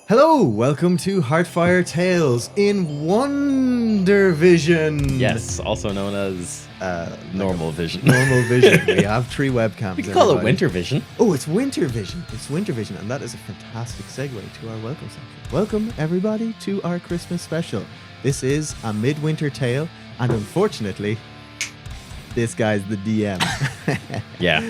Hello, welcome to Heartfire Tales in Wonder Vision. Yes, also known as normal vision. Normal Vision. We have 3 webcams. We can call it Winter Vision. Oh, it's Winter Vision. It's Winter Vision, and that is a fantastic segue to our welcome section. Welcome, everybody, to our Christmas special. This is a Midwinter Tale, and unfortunately, this guy's the DM. Yeah.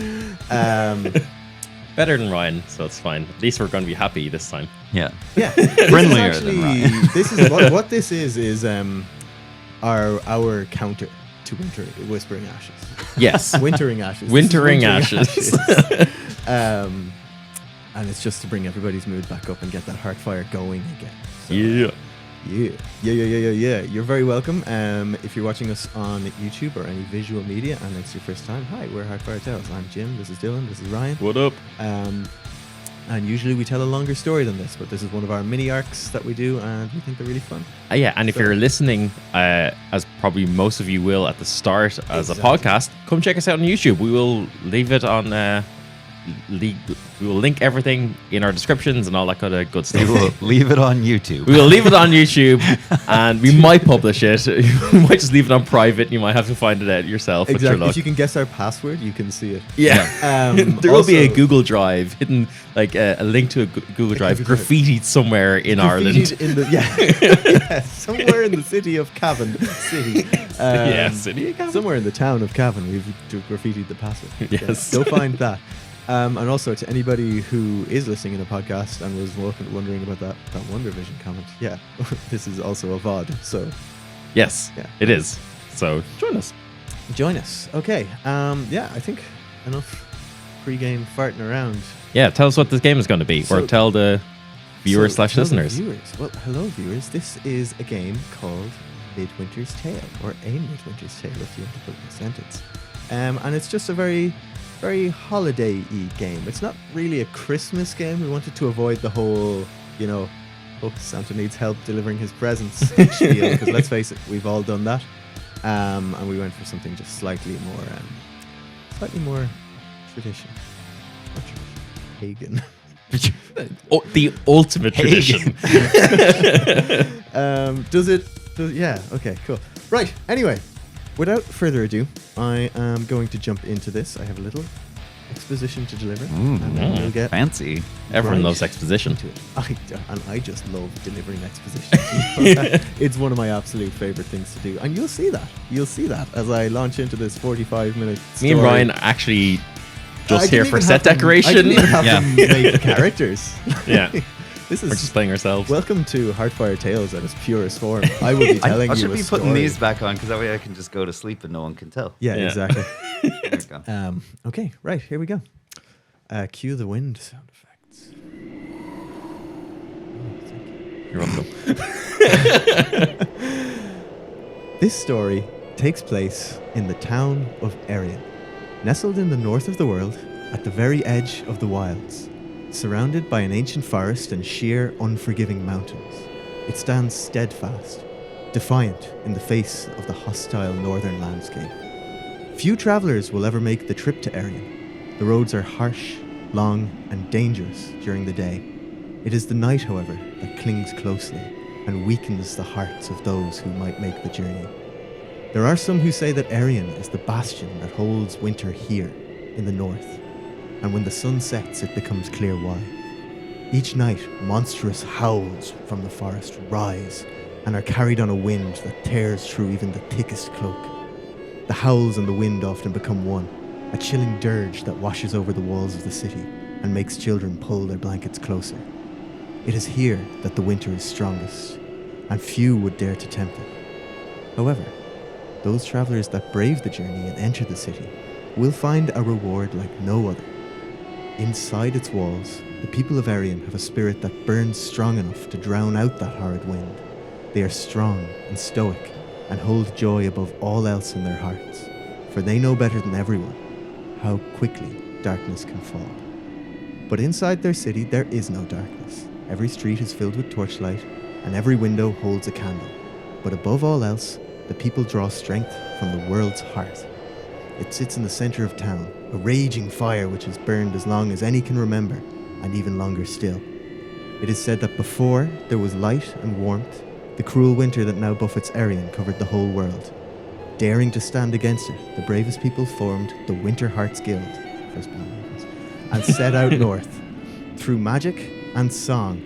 Better than Ryan, so it's fine. At least we're going to be happy this time. Yeah. Yeah. Friendlier than Ryan. This is what this is our counter to Whispering Ashes. Yes. Wintering Ashes. Wintering Ashes. And it's just to bring everybody's mood back up and get that heart fire going again. So, Yeah. Yeah. You're very welcome. If you're watching us on YouTube or any visual media and it's your first time, hi, we're Heartfire Tales. I'm Jim, this is Dylan, this is Ryan. What up? And usually we tell a longer story than this, but this is one of our mini arcs that we do and we think they're really fun. Yeah, and if you're listening, as probably most of you will at the start as a podcast, come check us out on YouTube. We will leave it on... we will link everything in our descriptions and all that kind of good stuff. We will leave it on YouTube. We will leave it on YouTube, and we might publish it. We might just leave it on private, and you might have to find it out yourself. Exactly. If you can guess our password, you can see it. Yeah. There will be a Google Drive hidden, like a link to a Google Drive graffitied somewhere in Ireland. Yeah, somewhere in the city of Cavan. City of Cavan. Somewhere in the town of Cavan, we've graffitied the password. Yes. Go find that. And also to anybody who is listening in a podcast and was wondering about that Wonder Vision comment, yeah, this is also a VOD, so... Yes, it is. So join us. Join us. Okay, I think enough pre-game farting around. Yeah, tell us what this game is going to be, or tell the viewers / listeners. Well, hello viewers. This is a game called Midwinter's Tale, or a Midwinter's Tale if you want to put it in a sentence. And it's just a very holiday-y game. It's not really a Christmas game. We wanted to avoid the whole, Santa needs help delivering his presents spiel, because let's face it, we've all done that. And we went for something just slightly more tradition. Not tradition. Pagan. The ultimate tradition. Yeah, okay, cool. Right, anyway. Without further ado, I am going to jump into this. I have a little exposition to deliver. And then we'll get fancy. Everyone loves exposition. I just love delivering exposition. It's one of my absolute favorite things to do. And you'll see that as I launch into this 45-minute story. Me and Ryan actually just here for set decoration. I didn't even have them make characters. Yeah. We're just playing ourselves. Welcome to Heartfire Tales at its purest form. I will be telling you a story. I should be putting these back on because that way I can just go to sleep and no one can tell. Yeah. Exactly. There we go. Okay, right, here we go. Cue the wind sound effects. You're welcome. This story takes place in the town of Erian, nestled in the north of the world at the very edge of the wilds. Surrounded by an ancient forest and sheer, unforgiving mountains, it stands steadfast, defiant in the face of the hostile northern landscape. Few travelers will ever make the trip to Erian. The roads are harsh, long, and dangerous during the day. It is the night, however, that clings closely and weakens the hearts of those who might make the journey. There are some who say that Erian is the bastion that holds winter here in the north. And when the sun sets, it becomes clear why. Each night, monstrous howls from the forest rise and are carried on a wind that tears through even the thickest cloak. The howls and the wind often become one, a chilling dirge that washes over the walls of the city and makes children pull their blankets closer. It is here that the winter is strongest, and few would dare to tempt it. However, those travelers that brave the journey and enter the city will find a reward like no other. Inside its walls, the people of Erian have a spirit that burns strong enough to drown out that horrid wind. They are strong and stoic and hold joy above all else in their hearts, for they know better than everyone how quickly darkness can fall. But inside their city, there is no darkness. Every street is filled with torchlight, and every window holds a candle. But above all else, the people draw strength from the world's heart. It sits in the center of town, a raging fire which has burned as long as any can remember, and even longer still. It is said that before there was light and warmth, the cruel winter that now buffets Erian covered the whole world. Daring to stand against it, the bravest people formed the Winter Hearts Guild, and set out north. Through magic and song,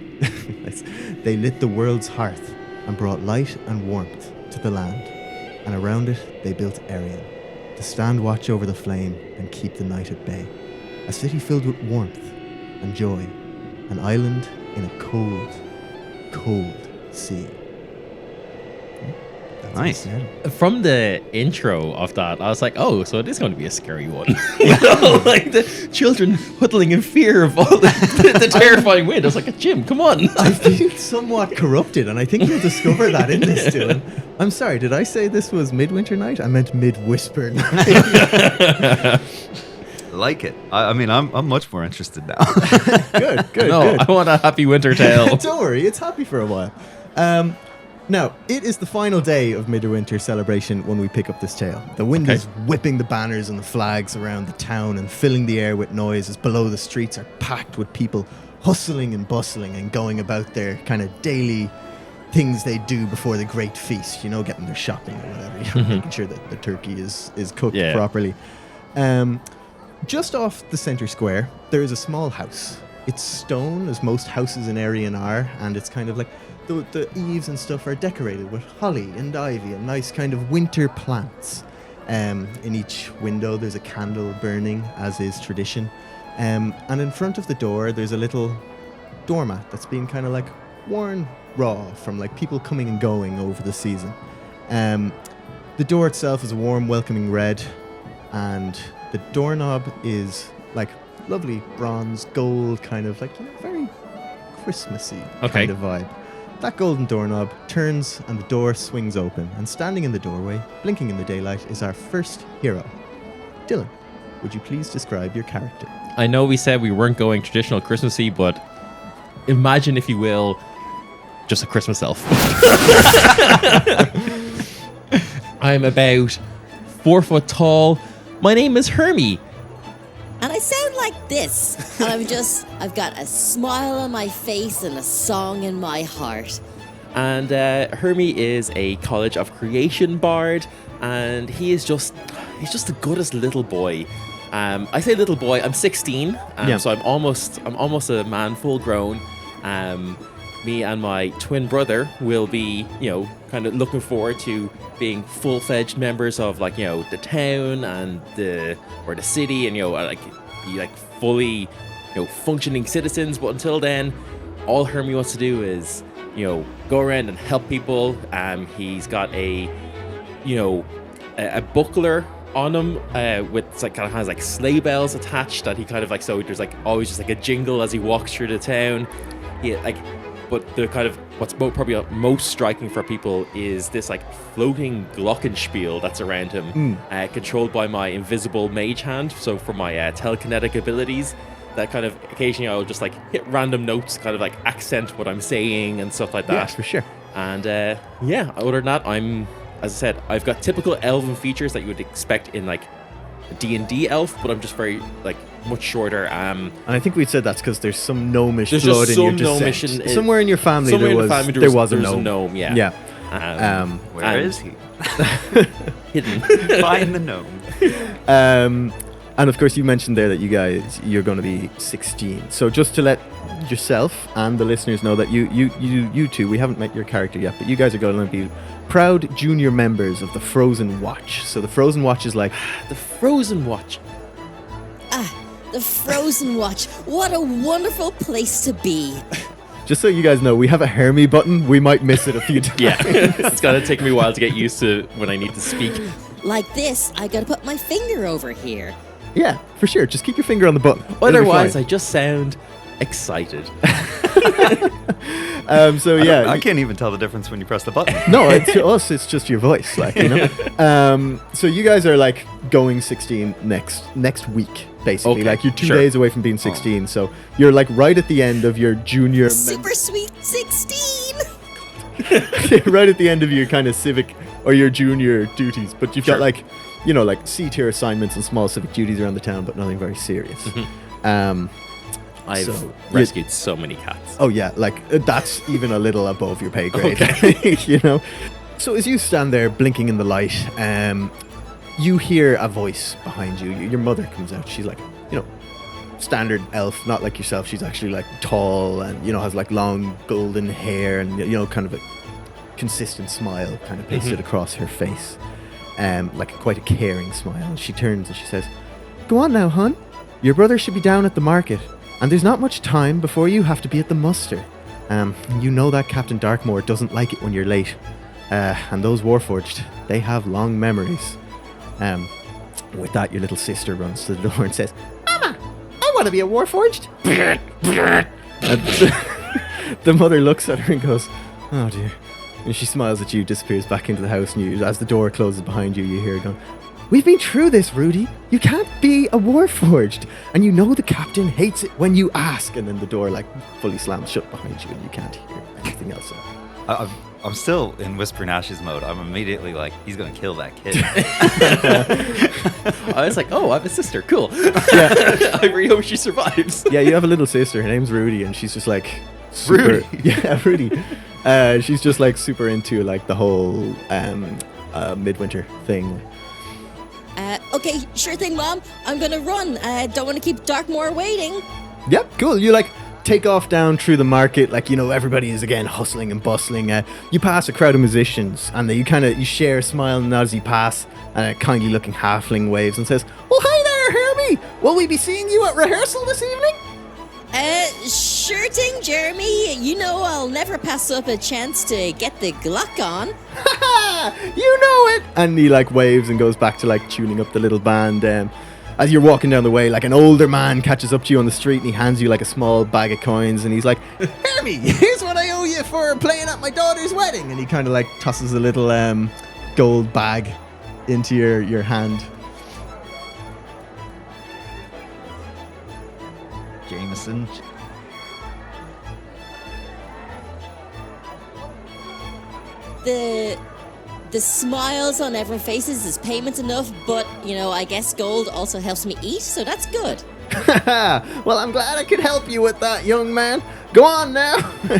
they lit the world's hearth and brought light and warmth to the land. And around it, they built Erian, to stand watch over the flame and keep the night at bay. A city filled with warmth and joy, an island in a cold, cold sea. That's Nice. From the intro of that, I was like, oh, so it is going to be a scary one. You know, like the children huddling in fear of all the terrifying wind. I was like, Jim, come on. I feel somewhat corrupted, and I think you'll discover that in this, Dylan. I'm sorry, did I say this was Midwinter Night? I meant Mid-Whisper Night. Like it. I mean, I'm much more interested now. Good. No, I want a happy winter tale. Don't worry, it's happy for a while. Now, it is the final day of Midwinter celebration when we pick up this tale. The wind is whipping the banners and the flags around the town and filling the air with noise as below the streets are packed with people hustling and bustling and going about their kind of daily things they do before the great feast, you know, getting their shopping or whatever, making sure that the turkey is cooked properly. Just off the center square, there is a small house. It's stone, as most houses in Erian are, and it's kind of like the eaves and stuff are decorated with holly and ivy and nice kind of winter plants. In each window there's a candle burning, as is tradition. And in front of the door there's a little doormat that's been kind of like worn raw from like people coming and going over the season. The door itself is a warm, welcoming red, and the doorknob is like lovely bronze, gold, kind of like, you know, very Christmassy kind of vibe. That golden doorknob turns and the door swings open, and standing in the doorway, blinking in the daylight, is our first hero. Dylan, would you please describe your character? I know we said we weren't going traditional Christmassy, but imagine, if you will, just a Christmas elf. I'm about 4 foot tall. My name is Hermey. And I sound like this. And I've got a smile on my face and a song in my heart. And Hermey is a College of Creation bard, and he's just the goodest little boy. I say little boy, I'm 16, so I'm almost a man full grown. Me and my twin brother will be, you know, kind of looking forward to being full-fledged members of, like, you know, the town and the city, and, you know, like be like fully, you know, functioning citizens. But until then, all Hermey wants to do is, you know, go around and help people. He's got a buckler on him with like kind of has like sleigh bells attached that he kind of like, so there's like always just like a jingle as he walks through the town. But the kind of what's probably most striking for people is this like floating glockenspiel that's around him, controlled by my invisible mage hand. So for my telekinetic abilities, that kind of occasionally I'll just like hit random notes, kind of like accent what I'm saying and stuff like that. Yeah, for sure. And other than that, as I said, I've got typical elven features that you would expect in like a D&D elf, but I'm just very like much shorter. And I think we said that's because there's some gnomish there's blood just in your some descent. gnomish Somewhere in your family there was a gnome. Yeah. Where is he? Hidden. Find the gnome. And of course you mentioned there that you're going to be 16. So just to let yourself and the listeners know that you two, we haven't met your character yet, but you guys are going to be proud junior members of the Frozen Watch. So the Frozen Watch is like The Frozen Watch. The Frozen Watch. What a wonderful place to be. Just so you guys know, we have a Hermey button. We might miss it a few times. Yeah, it's gonna take me a while to get used to when I need to speak. Like this, I gotta put my finger over here. Yeah, for sure. Just keep your finger on the button. Otherwise, I just sound excited. So yeah, I can't even tell the difference when you press the button. No, to us, it's just your voice, like, you know. So you guys are like going 16 next week, basically. Okay, like you're 2 days away from being 16, so you're like right at the end of your junior. Super sweet 16. Right at the end of your kind of civic or your junior duties, but you've got like, you know, like C-tier assignments and small civic duties around the town, but nothing very serious. I've So, rescued so many cats. Oh yeah, like that's even a little above your pay grade, you know. So as you stand there blinking in the light, you hear a voice behind you. Your mother comes out. She's like, standard elf, not like yourself. She's actually like tall and has like long golden hair and kind of a consistent smile kind of pasted across her face, like quite a caring smile. And she turns and she says, "Go on now, hon. Your brother should be down at the market, and there's not much time before you have to be at the muster. You know that Captain Darkmoor doesn't like it when you're late. And those Warforged, they have long memories." With that, your little sister runs to the door and says, "Mama, I want to be a Warforged." And the mother looks at her and goes, "Oh dear." And she smiles at you, disappears back into the house, and as the door closes behind you, you hear her going, "We've been through this, Rudy. You can't be a Warforged. And you know the captain hates it when you ask." And then the door like fully slams shut behind you and you can't hear anything else. I'm still in Whispering Ashes mode. I'm immediately like, he's going to kill that kid. I was like, oh, I have a sister. Cool. Yeah. I really hope she survives. Yeah, you have a little sister. Her name's Rudy, and she's just like super, Rudy? Yeah, Rudy. She's just like super into like the whole Midwinter thing. Okay, sure thing, Mom. I'm gonna run. Don't want to keep Darkmoor waiting. Yep, cool. You like take off down through the market, like everybody is again hustling and bustling. You pass a crowd of musicians, and you share a smile and nod as you pass, and a kindly looking halfling waves and says, "Well, hi there, Hermie. Will we be seeing you at rehearsal this evening?" Sure thing, Jeremy. You know I'll never pass up a chance to get the Glock on. You know it. And he like waves and goes back to like tuning up the little band. As you're walking down the way, like an older man catches up to you on the street and he hands you like a small bag of coins and he's like, "Hermie, here's what I owe you for playing at my daughter's wedding." And he kind of like tosses a little gold bag into your hand. Jameson. The smiles on everyone's faces is payment enough, but I guess gold also helps me eat, so that's good. Well, I'm glad I could help you with that, young man. Go on now.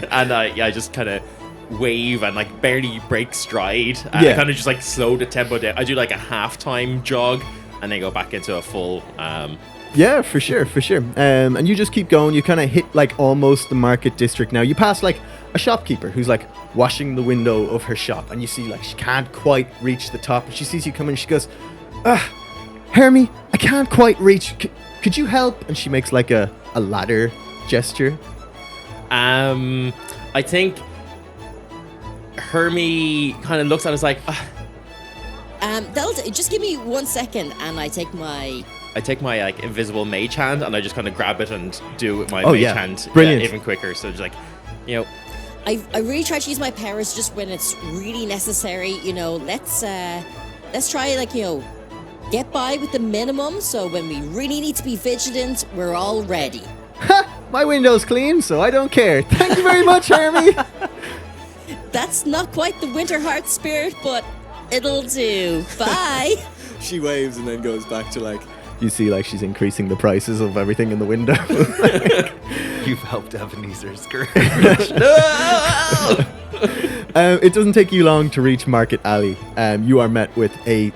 And I just kind of wave and like barely break stride. And I kind of just like slow the tempo down. I do like a halftime jog and then go back into a full. Yeah, for sure. And you just keep going. You kind of hit like almost the market district now. You pass like a shopkeeper who's like washing the window of her shop, and you see like she can't quite reach the top, and she sees you coming. She goes, "Hermie, I can't quite reach. Could you help?" And she makes like a ladder gesture. I think Hermie kind of looks at us like, Just give me 1 second, and I take my like invisible mage hand and I just kind of grab it and do it with my Oh, mage yeah. hand Brilliant. even quicker. So just like, I really try to use my powers just when it's really necessary. Let's try like get by with the minimum, so when we really need to be vigilant, we're all ready. My window's clean, so I don't care. Thank you very much, Hermie. That's not quite the Winter Hearth spirit, but it'll do. Bye. She waves and then goes back to like, you see like she's increasing the prices of everything in the window. You've helped Ebenezer's courage. It doesn't take you long to reach Market Alley. You are met with a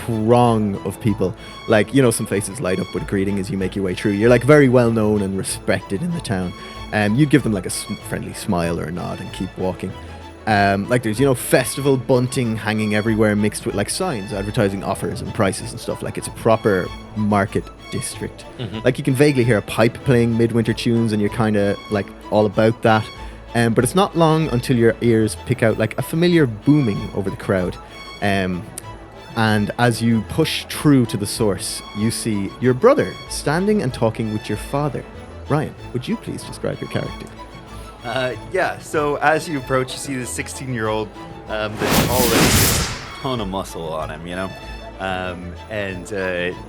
throng of people. Like, some faces light up with greeting as you make your way through. You're like very well known and respected in the town. You'd give them like a friendly smile or a nod and keep walking. Like there's, festival bunting hanging everywhere mixed with like signs advertising offers and prices and stuff. Like it's a proper market district. Like you can vaguely hear a pipe playing midwinter tunes and you're kind of like all about that. But it's not long until your ears pick out like a familiar booming over the crowd. And as you push through to the source, you see your brother standing and talking with your father. Ryan, would you please describe your character? Yeah, so as you approach, you see this 16-year-old that's already a ton of muscle on him, and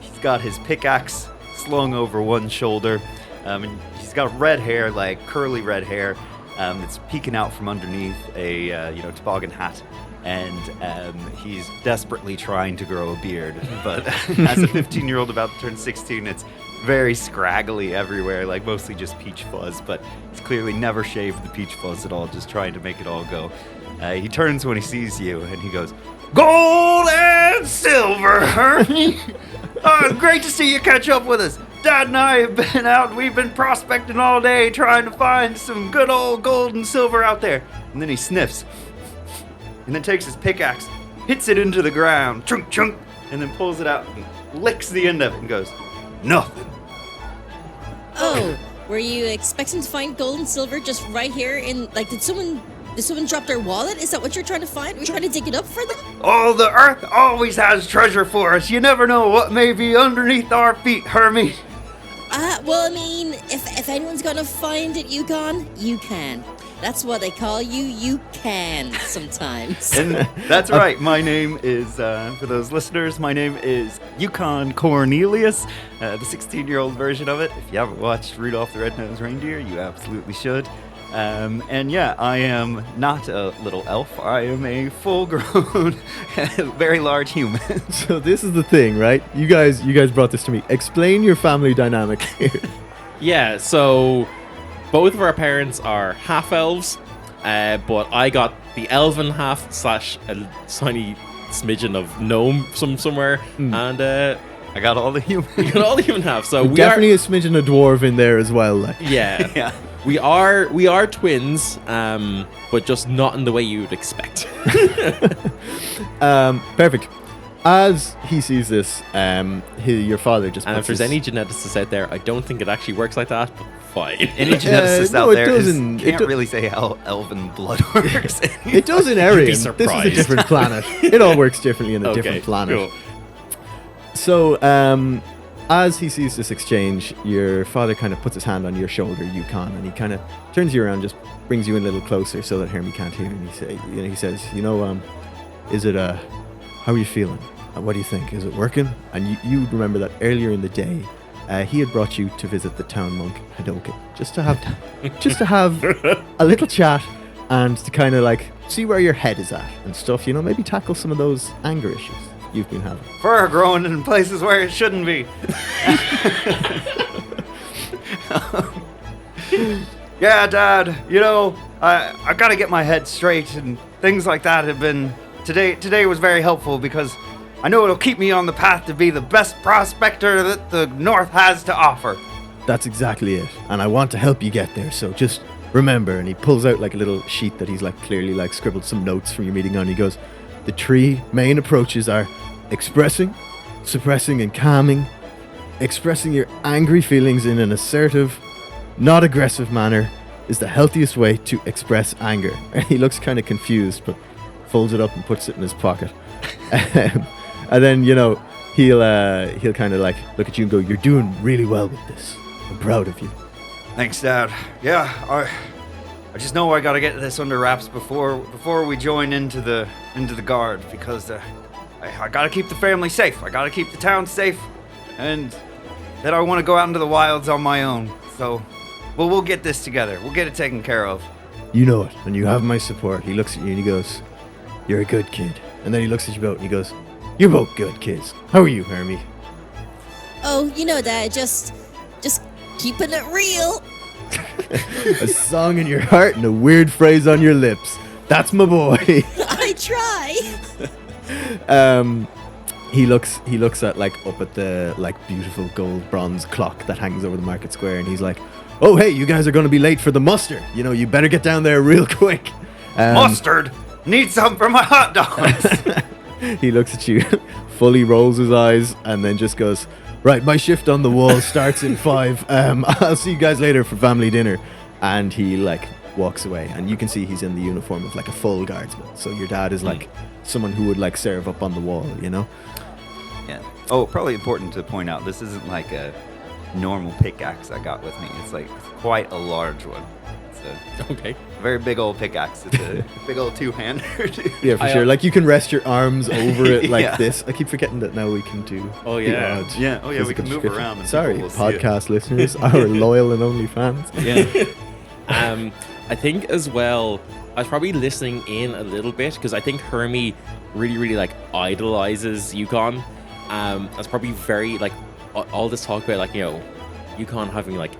he's got his pickaxe slung over one shoulder, and he's got red hair, like curly red hair, that's peeking out from underneath a toboggan hat, and he's desperately trying to grow a beard, but as a 15-year-old about to turn 16, it's very scraggly everywhere, like mostly just peach fuzz, but he's clearly never shaved the peach fuzz at all, just trying to make it all go. He turns when he sees you and he goes, "Gold and silver, Hermie! Great to see you catch up with us. Dad and I have been out, we've been prospecting all day trying to find some good old gold and silver out there." And then he sniffs, and then takes his pickaxe, hits it into the ground, chunk, chunk, and then pulls it out and licks the end of it and goes, "Nothing." Oh, were you expecting to find gold and silver just right here in, like, did someone drop their wallet? Is that what you're trying to find? Were you trying to dig it up for them? Oh, the earth always has treasure for us. You never know what may be underneath our feet, Hermie. Well, I mean, if anyone's gonna find it, Yukon, you can. That's what they call you. You can sometimes. And that's right. My name is, for those listeners, my name is Yukon Cornelius, the 16-year-old version of it. If you haven't watched Rudolph the Red-Nosed Reindeer, you absolutely should. And yeah, I am not a little elf. I am a full-grown, very large human. So this is the thing, right? You guys brought this to me. Explain your family dynamic here. Yeah, so both of our parents are half elves, but I got the elven half / a tiny smidgen of gnome somewhere, and I got all the human. you got all the human half. So we Definitely a smidgen of dwarf in there as well. Like. yeah, Yeah. we are twins, but just not in the way you would expect. Perfect. As he sees this, your father just. And if puts there's his- any geneticists out there, I don't think it actually works like that, but fine. Any geneticist no, out it there doesn't. can't really say how elven blood works. It does in Erian. This is a surprised. different planet. It all works differently in a Okay, different planet. cool. So, as he sees this exchange, your father kind of puts his hand on your shoulder, Yukon, and he kind of turns you around, just brings you in a little closer so that Hermie can't hear. And he says, is it how are you feeling? What do you think? Is it working? And you remember that earlier in the day, he had brought you to visit the town monk Hadoken, just to have a little chat and to kind of like see where your head is at and stuff. Maybe tackle some of those anger issues you've been having. Fur growing in places where it shouldn't be. Yeah, Dad, I gotta get my head straight, and things like that have been... Today was very helpful because I know it'll keep me on the path to be the best prospector that the North has to offer. That's exactly it. And I want to help you get there, so just remember. And he pulls out like a little sheet that he's like clearly like scribbled some notes from your meeting on. He goes, the 3 main approaches are expressing, suppressing, and calming. Expressing your angry feelings in an assertive, not aggressive manner is the healthiest way to express anger. And he looks kind of confused, but folds it up and puts it in his pocket. And then, he'll kind of like look at you and go, you're doing really well with this. I'm proud of you. Thanks, Dad. Yeah, I just know I gotta get this under wraps before we join into the guard, because I gotta keep the family safe. I gotta keep the town safe, and then I want to go out into the wilds on my own. So, we'll get this together. We'll get it taken care of. You know it, and you have my support. He looks at you and he goes, you're a good kid. And then he looks at you both and he goes, you're both good kids. How are you, Hermie? Oh, Dad, just keeping it real. A song in your heart and a weird phrase on your lips. That's my boy. I try. He looks at like up at the like beautiful gold bronze clock that hangs over the market square, and he's like, oh hey, you guys are going to be late for the muster. You better get down there real quick. Mustard! Need some for my hot dogs! He looks at you, fully rolls his eyes, and then just goes, right, my shift on the wall starts in 5. I'll see you guys later for family dinner. And he like walks away, and you can see he's in the uniform of like a full guardsman. So your dad is like someone who would like serve up on the wall, Yeah. Oh, probably important to point out, this isn't like a normal pickaxe I got with me. It's like quite a large one. It's Okay. a very big old pickaxe. It's a big old two-hander. Yeah, for sure. Like you can rest your arms over it like Yeah. this. I keep forgetting that now we can do. Oh, the yeah. odd Yeah. Oh, yeah, we physical can move description. around and Sorry, people will see it. podcast listeners, our loyal and only fans. Yeah. I think as well, I was probably listening in a little bit because I think Hermie really, really like idolizes Yukon. That's probably very like all this talk about like Yukon having like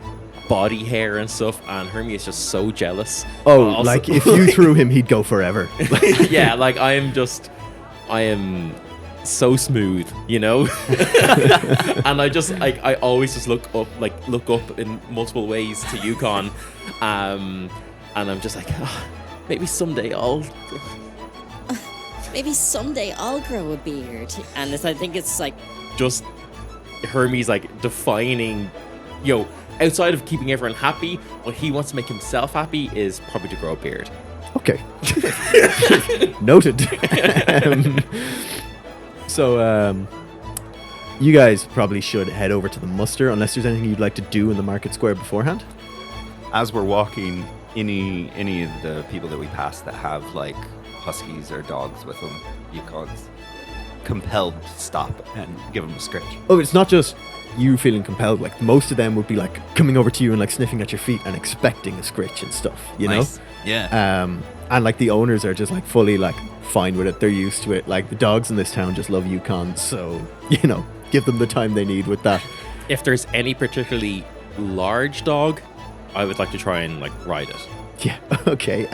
body hair and stuff, and Hermie is just so jealous. Oh, But also- like if you threw him, he'd go forever. yeah, like I am so smooth, you know. And I always just look up in multiple ways to Yukon, and I'm just like, maybe someday I'll grow a beard. And I think it's like, just Hermie's like defining, outside of keeping everyone happy, what he wants to make himself happy is probably to grow a beard. Okay. Noted. So, you guys probably should head over to the muster, unless there's anything you'd like to do in the market square beforehand. As we're walking, any of the people that we pass that have like huskies or dogs with them, Yukon's compelled to stop and give them a scratch. Oh, it's not just you feeling compelled. Like, most of them would be like coming over to you and like sniffing at your feet and expecting a scritch and stuff, you Nice. know? Yeah. And like the owners are just like fully like fine with it. They're used to it. Like the dogs in this town just love Yukon, so give them the time they need with that. If there's any particularly large dog, I would like to try and like ride it. Yeah. Okay.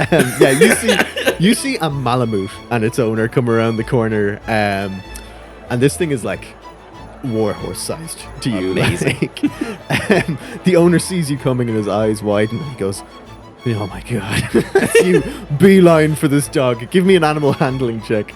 You see a Malamute and its owner come around the corner, and this thing is like warhorse sized to you. Amazing. Like, the owner sees you coming and his eyes widen and he goes, "Oh my god!" You beeline for this dog. Give me an animal handling check.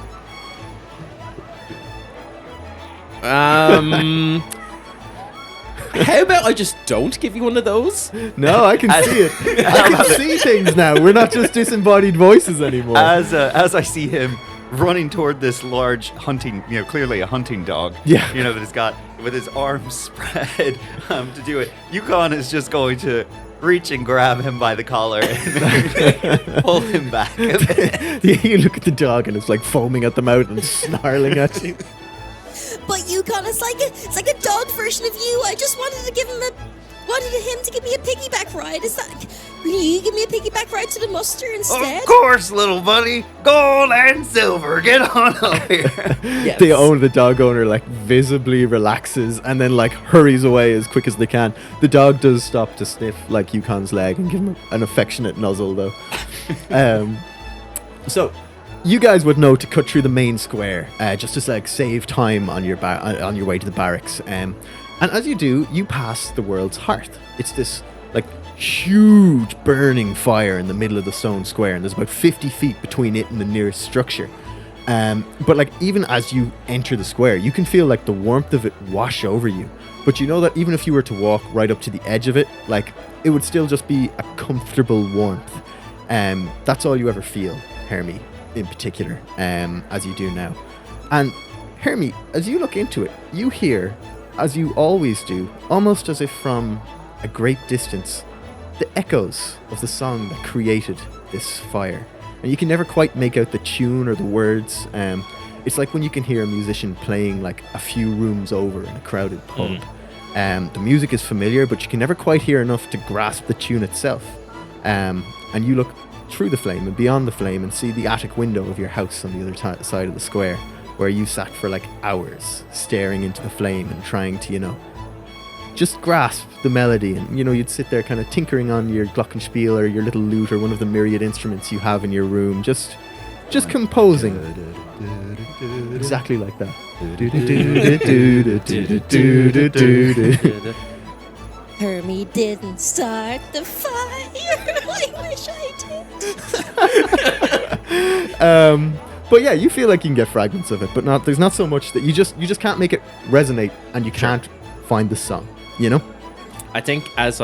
How about I just don't give you one of those? No, I can see it. I can see things now. We're not just disembodied voices anymore. As I see him running toward this large hunting, clearly a hunting dog. Yeah. That he's got with his arms spread to do it. Yukon is just going to reach and grab him by the collar and pull him back a bit. You look at the dog and it's like foaming at the mouth and snarling at you. but Yukon, it's like a dog version of you. I just wanted him to give me a piggyback ride. Will you give me a piggyback ride to the muster instead? Of course, little buddy. Gold and silver. Get on up here. Yes. The dog owner like visibly relaxes and then like hurries away as quick as they can. The dog does stop to sniff like Yukon's leg and give him an affectionate nuzzle though. So you guys would know to cut through the main square just to like save time on your on your way to the barracks. And as you do, you pass the world's hearth. It's this like huge burning fire in the middle of the stone square, and there's about 50 feet between it and the nearest structure. But like even as you enter the square, you can feel like the warmth of it wash over you. But you know that even if you were to walk right up to the edge of it, like it would still just be a comfortable warmth. That's all you ever feel, Hermie, in particular, as you do now. And Hermie, as you look into it, you hear, as you always do, almost as if from a great distance, the echoes of the song that created this fire. And you can never quite make out the tune or the words. It's like when you can hear a musician playing like a few rooms over in a crowded pub. The music is familiar, but you can never quite hear enough to grasp the tune itself. And you look through the flame and beyond the flame and see the attic window of your house on the other side of the square, where you sat for like hours staring into the flame and trying to, just grasp the melody. And, you'd sit there kind of tinkering on your glockenspiel or your little lute or one of the myriad instruments you have in your room, just composing. Exactly like that. Hermie didn't start the fire. I wish I did. But yeah, you feel like you can get fragments of it, but there's not so much that you just can't make it resonate, and you can't find the song, I think as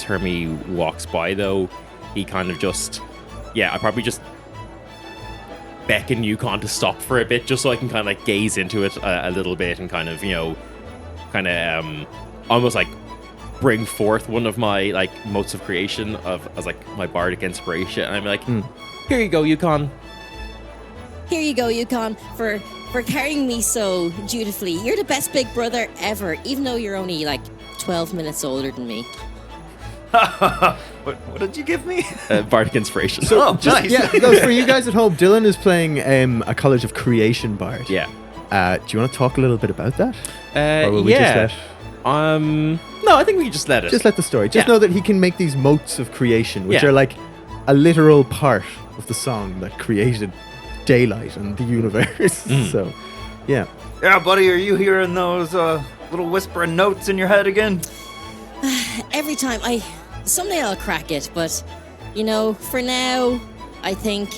Hermie walks by though, he kind of I probably just beckon Yukon to stop for a bit, just so I can kind of like gaze into it a little bit and kind of almost like bring forth one of my like motes of creation as like my bardic inspiration, and I'm like, here you go, Yukon. Here you go, Yukon, for carrying me so dutifully. You're the best big brother ever, even though you're only like 12 minutes older than me. What did you give me? Bardic inspiration. So, nice. Yeah, for you guys at home, Dylan is playing a College of Creation bard. Yeah. Do you want to talk a little bit about that? Or will we yeah. just let... No, I think we can just let it. Just let the story. Just Yeah. know that he can make these motes of creation, which Yeah. are like a literal part of the song that created daylight and the universe. So, yeah. Yeah, buddy, are you hearing those little whispering notes in your head again? Every time someday I'll crack it, but for now, I think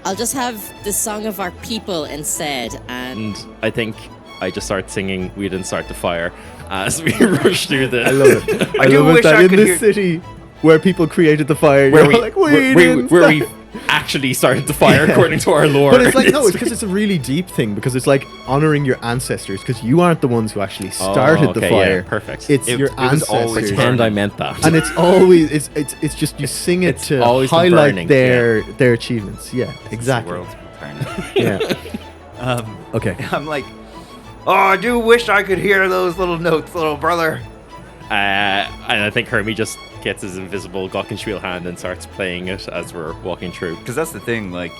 I'll just have the song of our people instead. And And I think I just start singing "We Didn't Start the Fire" as we rush through the. I love it. I do love it wish that I in could this hear- city where people created the fire, where you're we all like, where we actually started the fire according to our lore. But it's like, no, it's because it's a really deep thing, because it's like honoring your ancestors, because you aren't the ones who actually started the okay, fire. yeah, perfect. It's It your was always ancestors. Pretend I meant that. And it's always, it's just, you sing it It's to always the highlight burning, their achievements. Yeah, The exactly. world's turning. Yeah. Okay. I'm like, oh, I do wish I could hear those little notes, little brother. And I think Hermie just gets his invisible glockenspiel hand and starts playing it as we're walking through. Because that's the thing, like,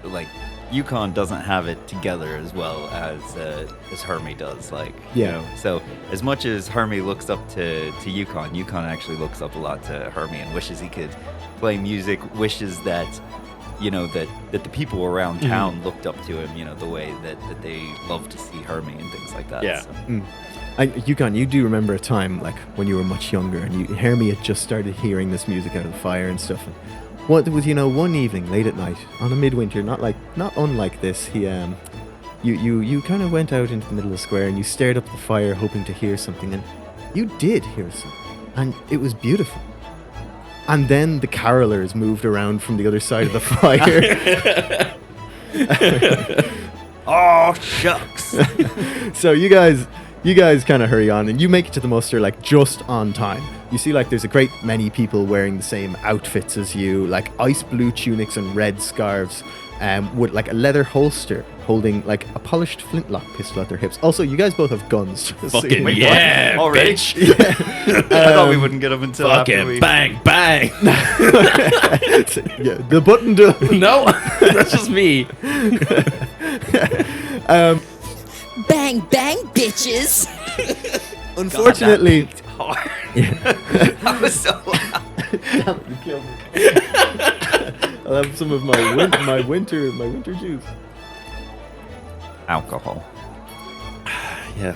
like Yukon doesn't have it together as well as Hermie does, like, Yeah. So as much as Hermie looks up to Yukon, Yukon actually looks up a lot to Hermie and wishes he could play music, wishes that that the people around town looked up to him, the way that they love to see Hermie and things like that. Yeah. So. Yukon, you do remember a time like when you were much younger and Hermie had just started hearing this music out of the fire and stuff. And what there was, one evening late at night on a midwinter, not unlike this, he you kind of went out into the middle of the square and you stared up the fire hoping to hear something, and you did hear something, and it was beautiful. And then the carolers moved around from the other side of the fire. Oh, shucks. So you guys kind of hurry on, and you make it to the muster like just on time. You see like there's a great many people wearing the same outfits as you, like ice blue tunics and red scarves, with like a leather holster holding like a polished flintlock pistol at their hips. Also, you guys both have guns. So Fucking you- yeah, Already? bitch. I thought we wouldn't get them until after Fucking we... bang, bang. Yeah, the button does. No, that's just me. bang, bang, bitches. Unfortunately, Hard. That was so loud. you killed me. I'll have some of my winter juice. Alcohol. Yeah.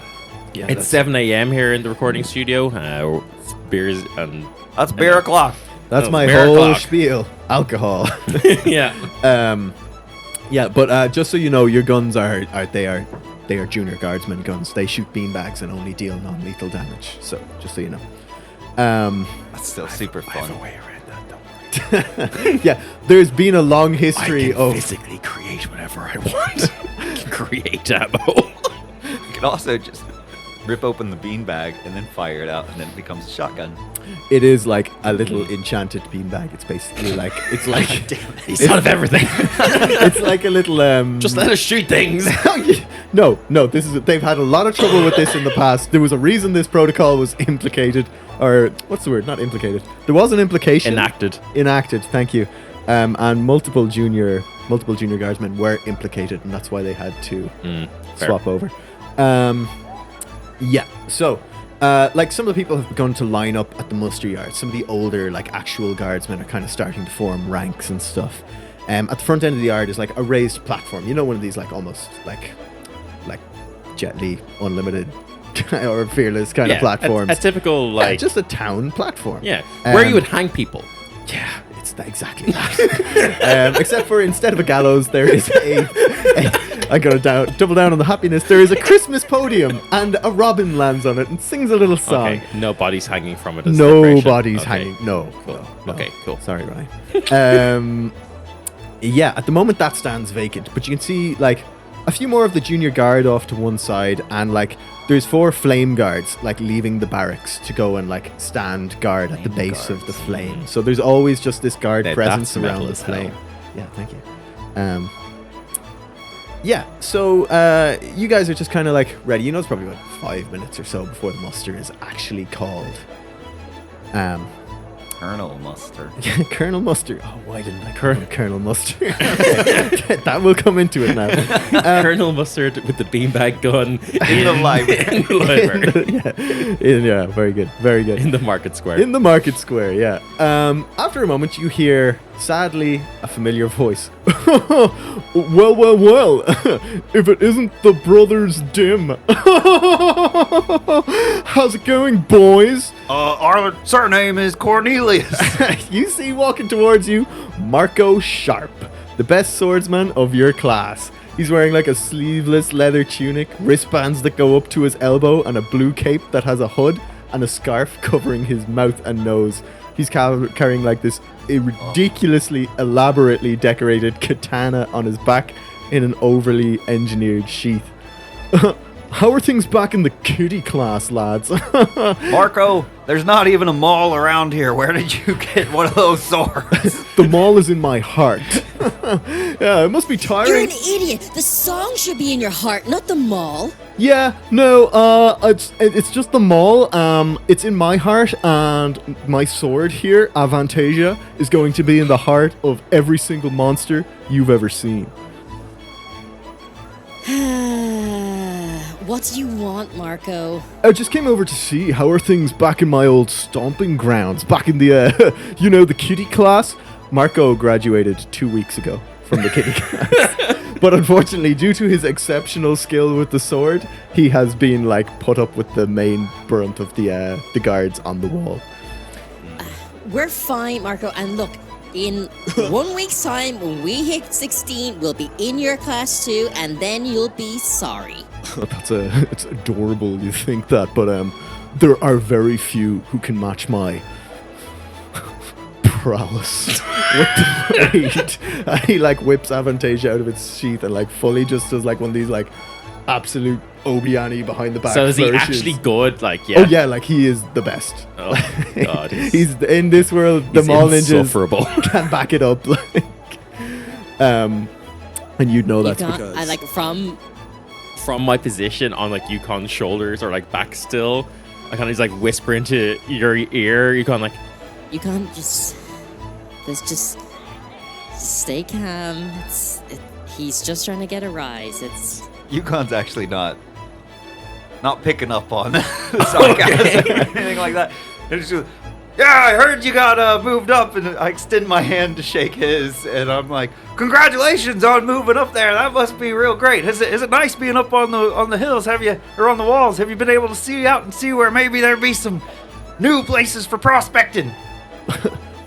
Yeah, It's 7 a.m. here in the recording studio. Beers and That's beer o'clock. That's Oh, my bear whole clock. spiel. Alcohol. yeah. Yeah, but just so you know, your guns are junior guardsmen guns. They shoot beanbags and only deal non-lethal damage. So just so you know. That's still super fun. Yeah, there's been a long history of physically create whatever I want. I can create ammo. You could also just rip open the beanbag and then fire it out, and then it becomes a shotgun. It is like a little enchanted beanbag. It's basically like He's thought of everything. it's like a little Just let us shoot things. No, they've had a lot of trouble with this in the past. There was a reason this protocol was implicated, or what's the word? Not implicated. There was an implication. Enacted. Thank you. And multiple junior guardsmen were implicated, and that's why they had to swap over. Yeah. So, like some of the people have begun to line up at the muster yard. Some of the older, like actual guardsmen, are kind of starting to form ranks and stuff. At the front end of the yard is like a raised platform. You know, one of these like almost like Jet Li Unlimited or Fearless kind of platforms. A typical like just a town platform. yeah, where you would hang people. Yeah, it's exactly that. Except for instead of a gallows, there is I gotta double down on the happiness. There is a Christmas podium, and a robin lands on it and sings a little song. Okay, no bodies hanging from it. As No decoration. bodies Okay. hanging. No. Cool. No. Okay, cool. Sorry, Ryan. Yeah, at the moment that stands vacant, but you can see like a few more of the junior guard off to one side, and like there's 4 flame guards like leaving the barracks to go and like stand guard at the base of the flame. So there's always just this guard Yeah, presence that's around metal the as hell. flame. Yeah, thank you. Yeah, so you guys are just kind of like ready. You know, it's probably about 5 minutes or so before the muster is actually called. Colonel Mustard. Colonel Mustard. Oh, why didn't I call him Colonel Mustard? That will come into it now. Colonel Mustard with the beanbag gun In the library. In the library. Yeah, very good. Very good. In the market square. In the market square, yeah. After a moment, you hear, sadly, a familiar voice. Well. If it isn't the Brothers Dim. How's it going, boys? Our surname is Cornelius. You see walking towards you, Marco Sharp, the best swordsman of your class. He's wearing like a sleeveless leather tunic, wristbands that go up to his elbow, and a blue cape that has a hood and a scarf covering his mouth and nose. He's carrying like this ridiculously elaborately decorated katana on his back in an overly engineered sheath. How are things back in the kiddie class, lads? Marco, there's not even a mall around here. Where did you get one of those swords? The mall is in my heart. Yeah, it must be tiring. You're an idiot. The song should be in your heart, not the mall. Yeah, no, it's just the mall. It's in my heart, and my sword here, Avantasia, is going to be in the heart of every single monster you've ever seen. What do you want, Marco? I just came over to see how are things back in my old stomping grounds, back in the, the kiddie class. Marco graduated 2 weeks ago from the kiddie class. But unfortunately, due to his exceptional skill with the sword, he has been, put up with the main brunt of the guards on the wall. We're fine, Marco. And look, in 1 week's time, when we hit 16, we'll be in your class too, and then you'll be sorry. It's adorable you think that, but there are very few who can match my prowess with the blade. He whips Avantasia out of its sheath and fully just does one of these absolute Obiani behind the back. So is he flourishes. actually good? Yeah. Oh yeah, he is the best. Oh god. He's in this world. The mall ninjas insufferable. Can back it up. And you'd know that's because I from my position on Yukon's shoulders or back still, I kind of whisper into your ear. Yukon just stay calm. He's just trying to get a rise. Yukon's actually not picking up on sarcasm or anything like that. It's just, yeah, I heard you got moved up, and I extend my hand to shake his, and I'm like, congratulations on moving up there. That must be real great. Is it nice being up on the hills? Or on the walls? Have you been able to see out and see where maybe there'd be some new places for prospecting?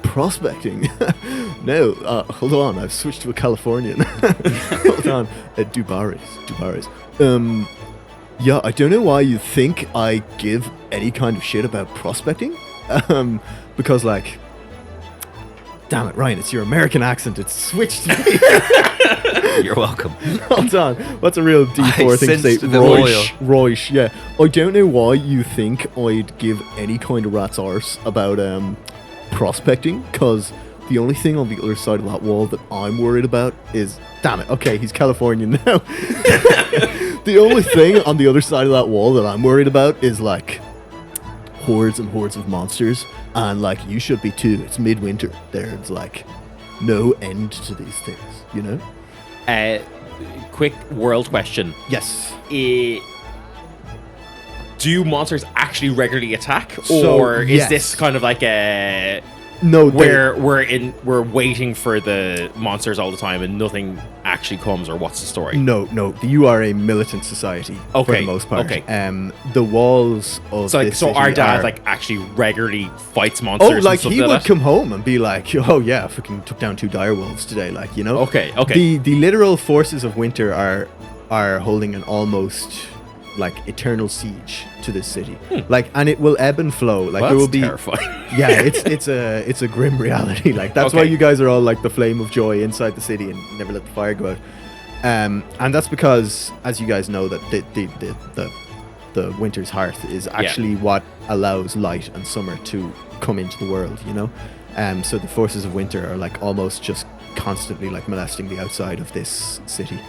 Prospecting? No, hold on. I've switched to a Californian. Hold on. Dubaris. Yeah, I don't know why you think I give any kind of shit about prospecting. Because damn it, Ryan, it's your American accent. It's switched to me. You're welcome. Hold on. What's a real D4 thing to say? Roish, yeah. I don't know why you think I'd give any kind of rat's arse about prospecting, because the only thing on the other side of that wall that I'm worried about is, damn it, okay, he's Californian now. The only thing on the other side of that wall that I'm worried about is hordes and hordes of monsters, and you should be too. It's midwinter. There's no end to these things, Quick world question. Yes. Do monsters actually regularly attack, So, or is yes. this kind of a No, we're waiting for the monsters all the time and nothing actually comes, or what's the story? No, you are a militant society for the most part. Okay. The walls of this so city our dad are, actually regularly fights monsters. and stuff he would that? come home and be like, oh yeah, I fucking took down 2 direwolves today, Okay. The literal forces of winter are holding an almost eternal siege to this city. And it will ebb and flow. Well, there will be terrifying. Yeah, it's a grim reality. That's Okay. why you guys are all the flame of joy inside the city and never let the fire go out. And that's because, as you guys know, that the Winters Hearth is actually what allows light and summer to come into the world, so the forces of winter are almost just constantly molesting the outside of this city.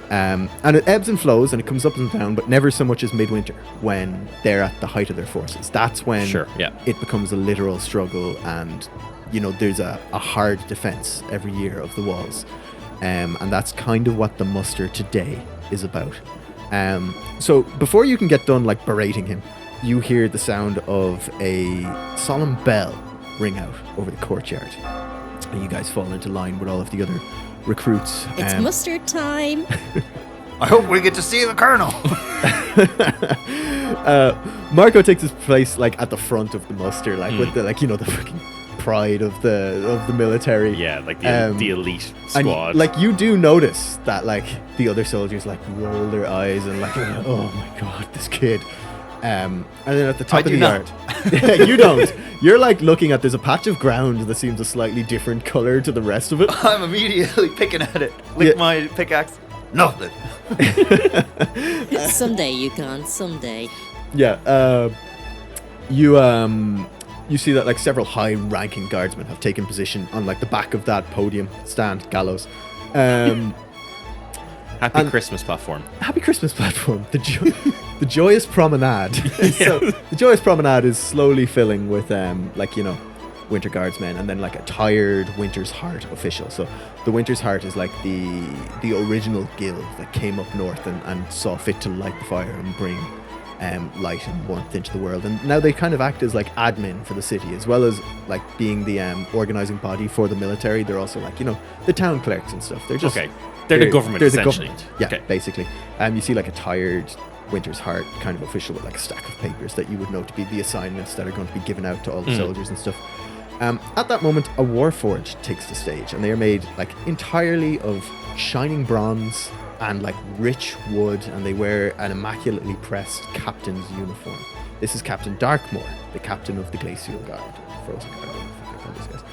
And it ebbs and flows, and it comes up and down, but never so much as Midwinter, when they're at the height of their forces. That's when it becomes a literal struggle, and there's a hard defense every year of the walls. And that's kind of what the muster today is about. So before you can get done like berating him, you hear the sound of a solemn bell ring out over the courtyard, and you guys fall into line with all of the other recruits. It's mustard time. I hope we get to see the colonel. Marco takes his place like at the front of the muster, like with the the fucking pride of the military. Yeah, like the elite squad. And, like, you do notice that like the other soldiers like roll their eyes and like, oh my god, this kid. And then at the top of the yard, you don't. You're like looking at, there's a patch of ground that seems a slightly different color to the rest of it. I'm immediately picking at it. Lick my pickaxe. Nothing. Someday, Yukon. Someday. Yeah. You see that like several high-ranking guardsmen have taken position on like the back of that podium stand gallows. Happy Christmas platform. Happy Christmas platform. The joyous promenade. So the joyous promenade is slowly filling with winter guardsmen, and then like a tired Winters Hearth official. So the Winters Hearth is like the original guild that came up north and saw fit to light the fire and bring light and warmth into the world. And now they kind of act as like admin for the city, as well as like being the organizing body for the military. They're also like the town clerks and stuff. They're just They're the government, they're the essentially. government. Yeah, basically. You see like a tired Winters Hearth kind of official with like a stack of papers that you would know to be the assignments that are going to be given out to all the soldiers and stuff. At that moment, a warforge takes the stage, and they are made like entirely of shining bronze and like rich wood, and they wear an immaculately pressed captain's uniform. This is Captain Darkmoor, the captain of the Glacial Guard, Frozen Guard. I don't know if I can call these guys.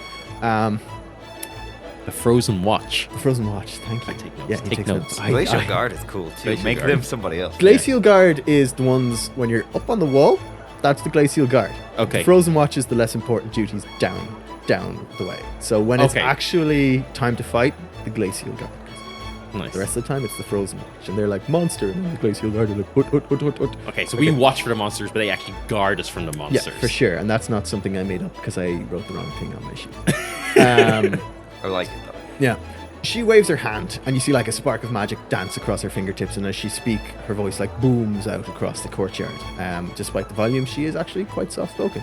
The Frozen Watch. The Frozen Watch, thank you. I take notes. Yeah, he Take takes notes. Glacial Guard is cool too. Glacial Make Guard. them somebody else. Glacial Guard is the ones when you're up on the wall. That's the Glacial Guard. Okay. The Frozen Watch is the less important duties down the way. So when it's actually time to fight, the Glacial Guard. Nice. The rest of the time, it's the Frozen Watch, and they're like monster, and then the Glacial Guard are like hut. Okay, so we watch for the monsters, but they actually guard us from the monsters. Yeah, for sure, and that's not something I made up because I wrote the wrong thing on my sheet. I like it though. Yeah. She waves her hand, and you see like a spark of magic dance across her fingertips, and as she speaks, her voice like booms out across the courtyard. Despite the volume, she is actually quite soft-spoken.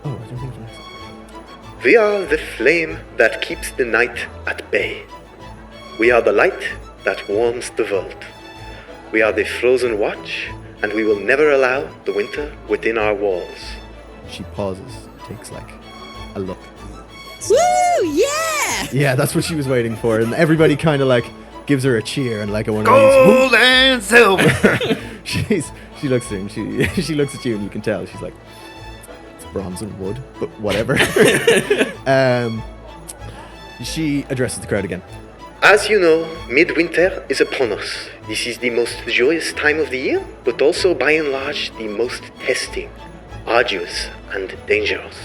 Oh, I don't think that's... We are the flame that keeps the night at bay. We are the light that warms the world. We are the Frozen Watch, and we will never allow the winter within our walls. She pauses, takes like a look. Woo! Yeah! Yeah, that's what she was waiting for, and everybody kind of like gives her a cheer and like a one of Gold and silver. these. She looks at her and she looks at you, and you can tell she's like, it's bronze and wood, but whatever. She addresses the crowd again. As you know, midwinter is upon us. This is the most joyous time of the year, but also by and large the most testing, arduous, and dangerous.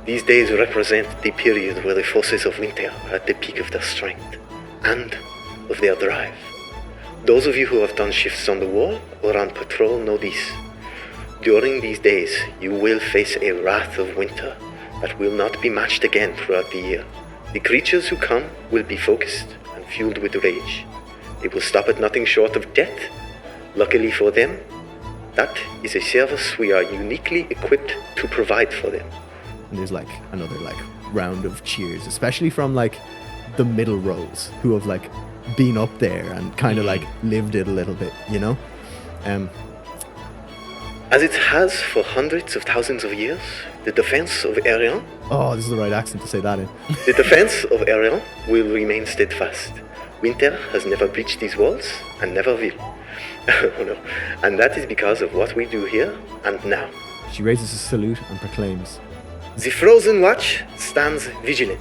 These days represent the period where the forces of winter are at the peak of their strength and of their drive. Those of you who have done shifts on the wall or on patrol know this. During these days, you will face a wrath of winter that will not be matched again throughout the year. The creatures who come will be focused and fueled with rage. They will stop at nothing short of death. Luckily for them, that is a service we are uniquely equipped to provide for them. And there's like another like round of cheers, especially from like the middle rows who have like been up there and kind of like lived it a little bit, you know? As it has for hundreds of thousands of years, the defense of Erian, Oh, this is the right accent to say that in. the defense of Erian will remain steadfast. Winter has never breached these walls and never will. Oh no. And that is because of what we do here and now. She raises a salute and proclaims, The Frozen Watch stands vigilant.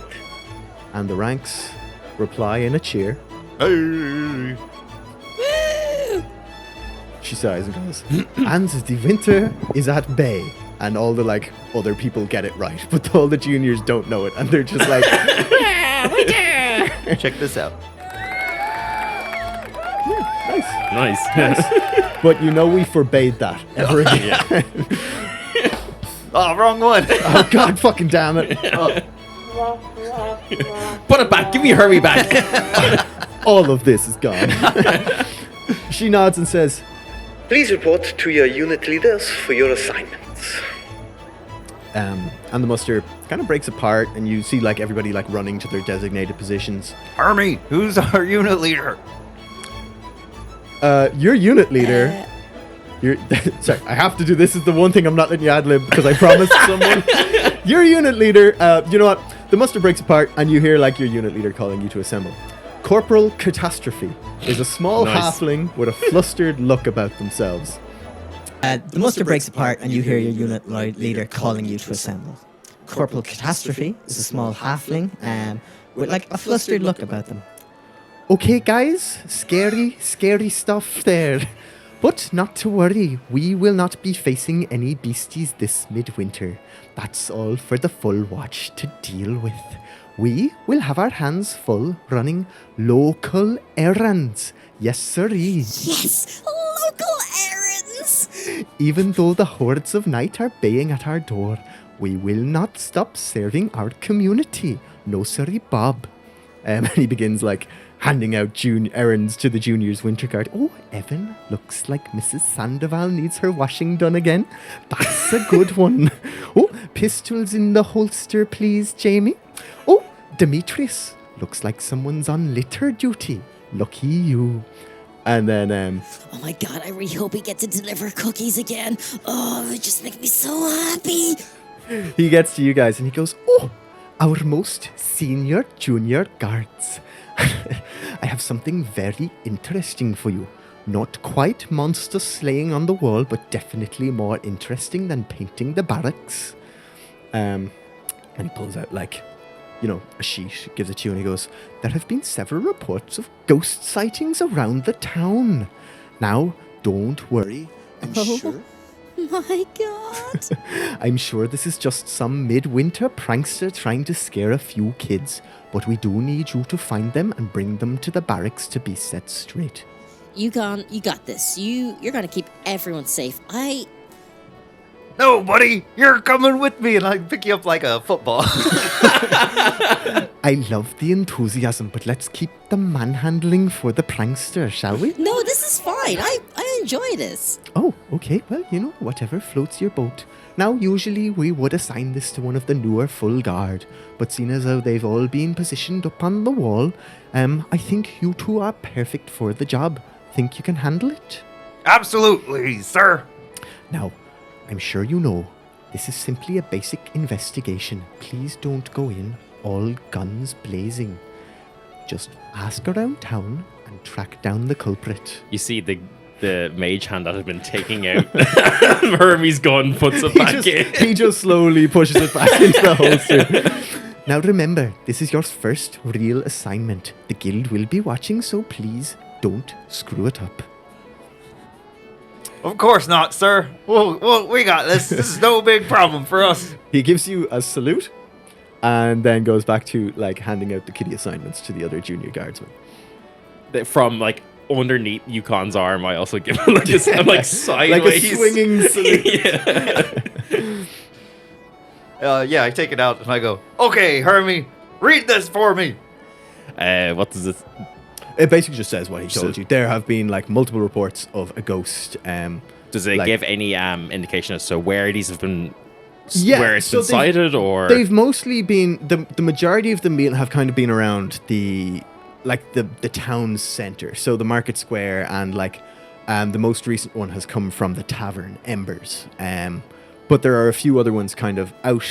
and the ranks reply in a cheer. Hey. She sighs and goes, and the winter is at bay. And all the like other people get it right, but all the juniors don't know it, and they're just like, Check this out. Nice. But you know we forbade that ever again. Oh, wrong one. Oh, God fucking damn it. Put it back. Give me Hermie back. All of this is gone. She nods and says, Please report to your unit leaders for your assignments. and the muster kind of breaks apart, and you see like everybody like running to their designated positions. Hermie, who's our unit leader? Your unit leader. Your sorry, I have to do this. Is the one thing I'm not letting you ad lib because I promised someone. Your unit leader. You know what? The muster breaks apart, and you hear like your unit leader calling you to assemble. Corporal Catastrophe is a small halfling with a flustered look about themselves. The muster breaks apart and you hear your unit leader calling you to assemble. Corporal Catastrophe is a small halfling with like a flustered look about them. Okay, guys, scary stuff there. But not to worry, we will not be facing any beasties this midwinter. That's all for the full watch to deal with. We will have our hands full running local errands. Yes, sirree. Yes, local errands. Even though the hordes of night are baying at our door, we will not stop serving our community. No, sirree, Bob. And he begins like handing out errands to the juniors' winter guard. Oh, Evan, looks like Mrs. Sandoval needs her washing done again. That's a good one. Oh, pistols in the holster, please, Jamie. Oh, Demetrius, looks like someone's on litter duty. Lucky you. And then, Oh my God, I really hope we get to deliver cookies again. Oh, it would just make me so happy. he gets to you guys and he goes, oh, our most senior junior guards. I have something very interesting for you. Not quite monster slaying on the wall, but definitely more interesting than painting the barracks. And he pulls out like, you know, a sheet, gives it to you, and he goes, there have been several reports of ghost sightings around the town. Now, don't worry. My God. I'm sure this is just some midwinter prankster trying to scare a few kids, but we do need you to find them and bring them to the barracks to be set straight. Yukon, you got this. You're gonna keep everyone safe. No, buddy, you're coming with me, and I pick you up like a football. I love the enthusiasm, but let's keep the manhandling for the prankster, shall we? No, this is fine. I enjoy this. Oh, okay. Well, you know, whatever floats your boat. Now, usually we would assign this to one of the newer full guard, but seeing as how they've all been positioned up on the wall, I think you two are perfect for the job. Think you can handle it? Absolutely, sir. Now, I'm sure you know, this is simply a basic investigation. Please don't go in all guns blazing. Just ask around town and track down the culprit. You see the mage hand that had been taking out Hermie's gun, puts it back in. He just slowly pushes it back into the holster. Now remember, this is your first real assignment. The guild will be watching, so please don't screw it up. Of course not, sir. Well, we got this. This is no big problem for us. He gives you a salute and then goes back to like handing out the kitty assignments to the other junior guardsmen. From like underneath Yukon's arm, I also give him like like sideways. Like a swinging salute. Yeah, I take it out and I go, okay, Hermie, read this for me. What does it? It basically just says what he told you. There have been like multiple reports of a ghost. Does it like, give any indication as to where these have been? Yeah, where it's been sighted, or they've mostly been the majority of them have kind of been around the town center, so the market square, and like the most recent one has come from the tavern Embers. But there are a few other ones kind of out.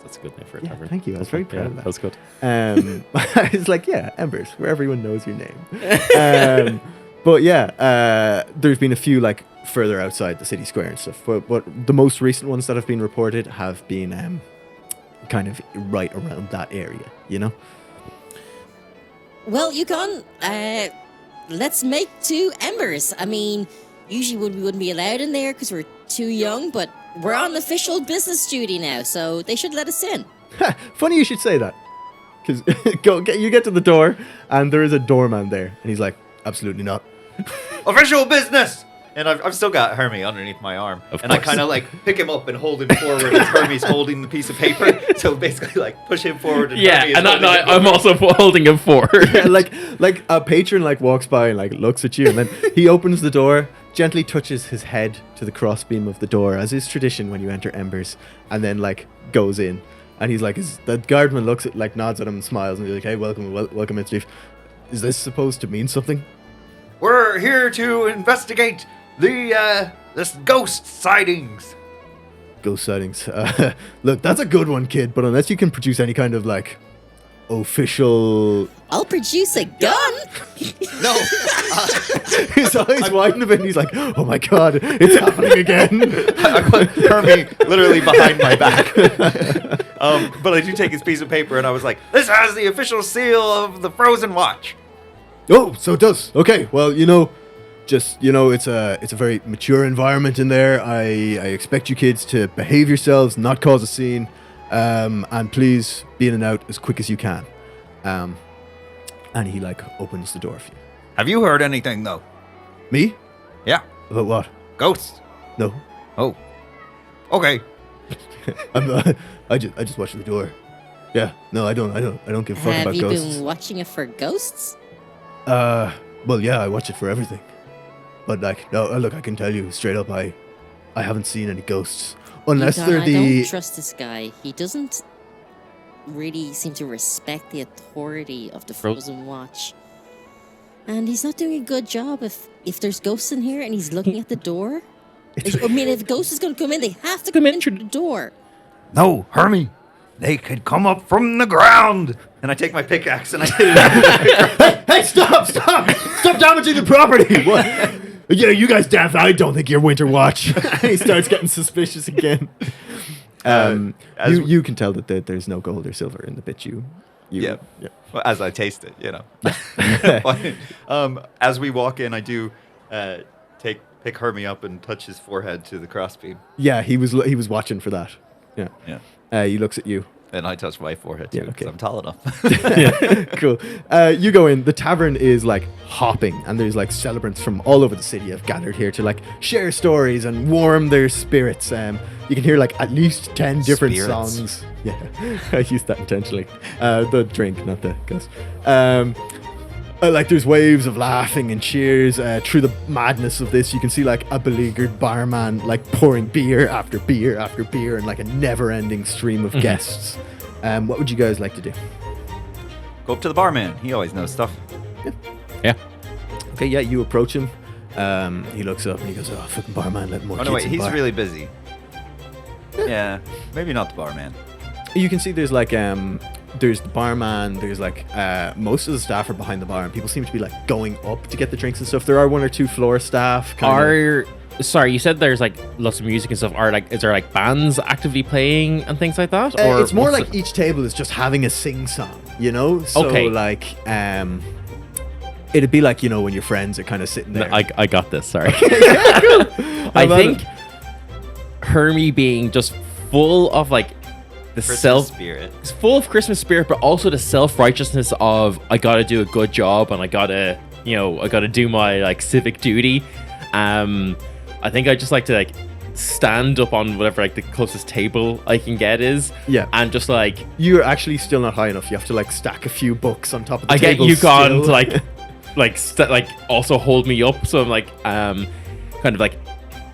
That's a good name for a Yeah, tavern. thank you. I was very proud of that. That's good. I was like, yeah, Embers, where everyone knows your name. But yeah, there's been a few like further outside the city square and stuff. But the most recent ones that have been reported have been kind of right around that area, you know? Well, Yukon, let's make 2 embers. I mean, usually we wouldn't be allowed in there because we're too young, but we're on official business duty now, so they should let us in. Funny you should say that. Because you get to the door, and there is a doorman there. And he's like, absolutely not. Official business! And I've still got Hermie underneath my arm. Of and I course. kind of like pick him up and hold him forward as Hermie's holding the piece of paper. So basically like push him forward and Yeah, Hermie is and holding him I'm forward. also holding him forward. Yeah, like a patron like walks by and like looks at you, and then he opens the door, gently touches his head to the crossbeam of the door, as is tradition when you enter Embers, and then like goes in. And he's like, the guardman looks at, like, nods at him and smiles, and he's like, "Hey, welcome in, Steve. Is this supposed to mean something?" We're here to investigate this ghost sightings. Ghost sightings. Look, that's a good one, kid. But unless you can produce any kind of like official, I'll produce a gun. No, his eyes widen a bit, and he's like, "Oh my god, it's happening again." I put Hermie literally behind my back. But I do take his piece of paper and I was like, this has the official seal of the Frozen Watch. Oh, so it does. Okay, well, it's a very mature environment in there. I expect you kids to behave yourselves, not cause a scene, and please be in and out as quick as you can. And he like opens the door for you. Have you heard anything though? Me? Yeah, About what? ghosts. No, Oh, okay. I just watched the door. Yeah, no, I don't give a fuck Have about you ghosts. been watching it for ghosts? Well, yeah, I watch it for everything. But like, no, look, I can tell you straight up, I haven't seen any ghosts unless Yukon, they're I the. don't trust this guy. He doesn't really seem to respect the authority of the Frozen Watch. And he's not doing a good job if there's ghosts in here and he's looking at the door. I mean, if a ghost is going to come in, they have to come in through the door. No, Hermie. They could come up from the ground. And I take my pickaxe and I hit it. Hey, stop damaging the property. What? Yeah, you guys deaf. I don't think you're Winter Watch. He starts getting suspicious again. You can tell that there's no gold or silver in the bit you. Yeah. Yeah. Well, as I taste it, But, as we walk in, I do pick Hermie up and touch his forehead to the crossbeam. Yeah, he was watching for that. Yeah. Yeah. He looks at you. And I touch my forehead too, Yeah, because okay. I'm tall enough. Cool. You go in. The tavern is like hopping, and there's like celebrants from all over the city have gathered here to like share stories and warm their spirits. You can hear like at least 10 different Spirits. songs. Yeah, I used that intentionally. The drink, not the ghost. Like there's waves of laughing and cheers through the madness of this. You can see like a beleaguered barman like pouring beer after beer after beer, and like a never-ending stream of guests. What would you guys like to do? Go up to the barman. He always knows stuff. Yeah. Okay, yeah, you approach him. He looks up and he goes, "Oh, fucking barman, let more Oh, kids no, wait. in He's bar." really busy. Yeah. Maybe not the barman. You can see there's like there's the barman. There's like most of the staff are behind the bar, and people seem to be like going up to get the drinks and stuff. There are one or two floor staff. Sorry, you said there's like lots of music and stuff. Is there like bands actively playing and things like that? Or It's more what's like each table is just having a sing song, So Okay. like it'd be like when your friends are kind of sitting there. I got this. Sorry. How I about think it? Hermie being just full of like the Christmas spirit. It's full of Christmas spirit, but also the self-righteousness of I gotta do a good job and I gotta do my like civic duty. I think I just like to like stand up on whatever like the closest table I can get is. Yeah. And just like You're actually still not high enough. You have to like stack a few books on top of the I get table. Yukon still. to like also hold me up, so I'm like kind of like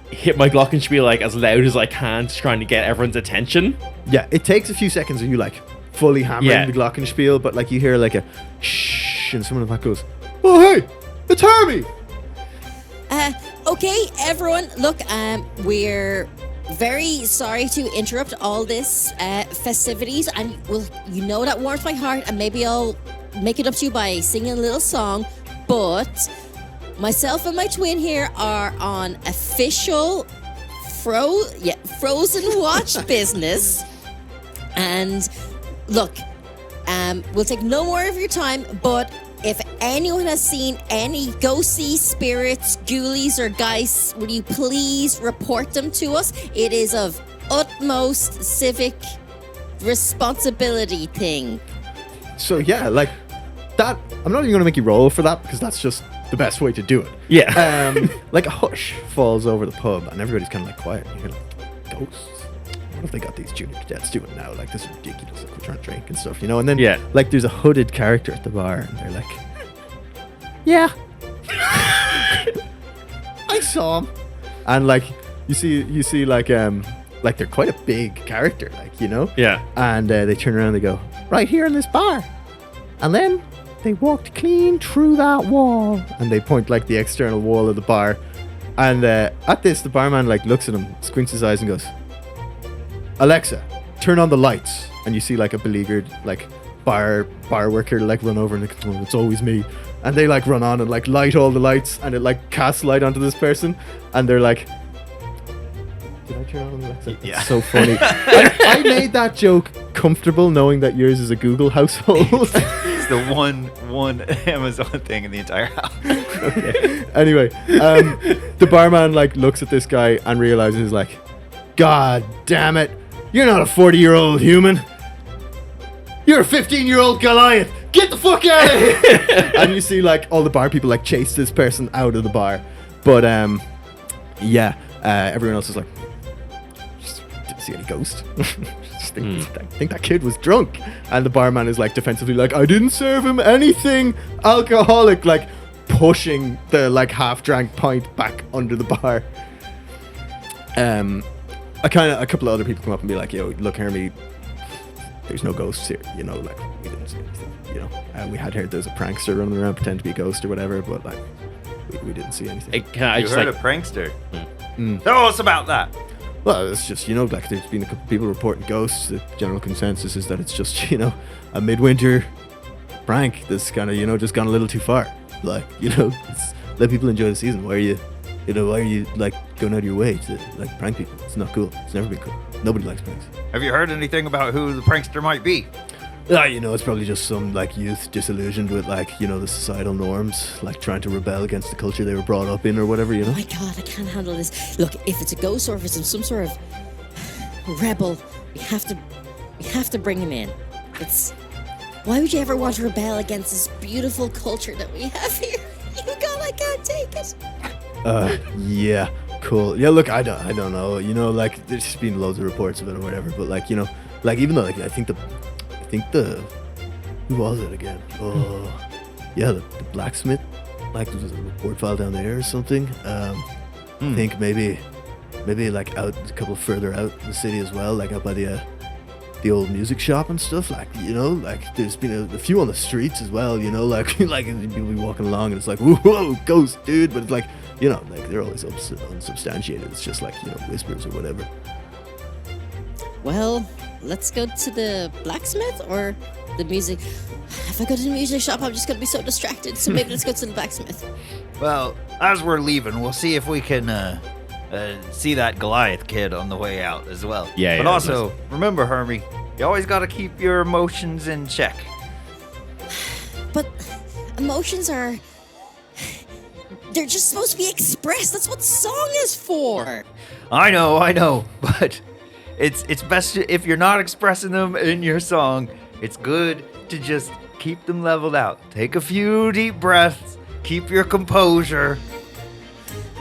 hit my glockenspiel like as loud as I can, just trying to get everyone's attention. Yeah, it takes a few seconds of you like fully hammering Yeah. the glockenspiel, but like you hear like a shh, and someone in the back goes, "Oh hey, it's Hermie." Okay, everyone, look, we're very sorry to interrupt all this festivities, and that warms my heart, and maybe I'll make it up to you by singing a little song, but myself and my twin here are on official Frozen Watch business, and look, we'll take no more of your time, but if anyone has seen any ghosty spirits, ghoulies, or geists, would you please report them to us? It is of utmost civic responsibility thing. So yeah, like that, I'm not even going to make you roll for that because that's just the best way to do it. Yeah. Like a hush falls over the pub and everybody's kind of like quiet. And you're like, ghosts? What if they got these junior cadets doing now? Like, this is ridiculous. Like, we're trying to drink and stuff, you know? And then, like, there's a hooded character at the bar and they're like, yeah. I saw him. And, like, you see, like they're quite a big character, like, you know? Yeah. And they turn around and they go, right here in this bar. And then they walked clean through that wall. And they point, like, the external wall of the bar. And at this, the barman, like, looks at him, squints his eyes and goes, Alexa, turn on the lights. And you see, like, a beleaguered, like, bar worker, like, run over and like, oh, it's always me. And they, like, run on and, like, light all the lights. And it, like, casts light onto this person. And they're like, did I turn on Alexa? Yeah. It's so funny. I made that joke comfortable knowing that yours is a Google household. It's the one Amazon thing in the entire house. Okay. Anyway, the barman, like, looks at this guy and realizes, like, God damn it. You're not a 40-year-old human. You're a 15-year-old Goliath. Get the fuck out of here. And you see, like, all the bar people, like, chase this person out of the bar. But, everyone else is like, just didn't see any ghost. Just think that kid was drunk. And the barman is, like, defensively like, I didn't serve him anything alcoholic, like, pushing the, like, half-drank pint back under the bar. A couple of other people come up and be like, yo, look, Hermie, there's no ghosts here, you know, like, we didn't see anything, you know. We had heard there's a prankster running around pretending to be a ghost or whatever, but, like, we didn't see anything. You heard a prankster? Tell us about that. Well, it's just, you know, like, there's been a couple of people reporting ghosts. The general consensus is that it's just, you know, a midwinter prank that's kind of, you know, just gone a little too far. Like, you know, let people enjoy the season. Why are you like going out of your way to, like, prank people? It's not cool. It's never been cool. Nobody likes pranks. Have you heard anything about who the prankster might be? You know, it's probably just some, like, youth disillusioned with, like, you know, the societal norms, like trying to rebel against the culture they were brought up in or whatever, you know? Oh my god, I can't handle this. Look, if it's a ghost or if it's some sort of rebel, we have to bring him in. Why would you ever want to rebel against this beautiful culture that we have here? You god, I can't take it. Yeah, cool. Yeah, look, I don't know, you know, like, there's just been loads of reports of it or whatever, but, like, you know, like, even though, like, I think who was it again? Oh, yeah, the blacksmith, like, there was a report file down there or something. I think maybe like out a couple further out in the city as well, like out by the old music shop and stuff, like, you know, like, there's been a few on the streets as well, you know, like like people be walking along and it's like, whoa, ghost, dude, but it's like, you know, like, they're always unsubstantiated. It's just like, you know, whispers or whatever. Well, let's go to the blacksmith or the music. If I go to the music shop, I'm just going to be so distracted. So maybe let's go to the blacksmith. Well, as we're leaving, we'll see if we can see that Goliath kid on the way out as well. Yeah, but yeah, also, nice. remember, Hermie, you always got to keep your emotions in check. But emotions are... They're just supposed to be expressed. That's what song is for. I know, but it's best if you're not expressing them in your song. It's good to just keep them leveled out. Take a few deep breaths. Keep your composure.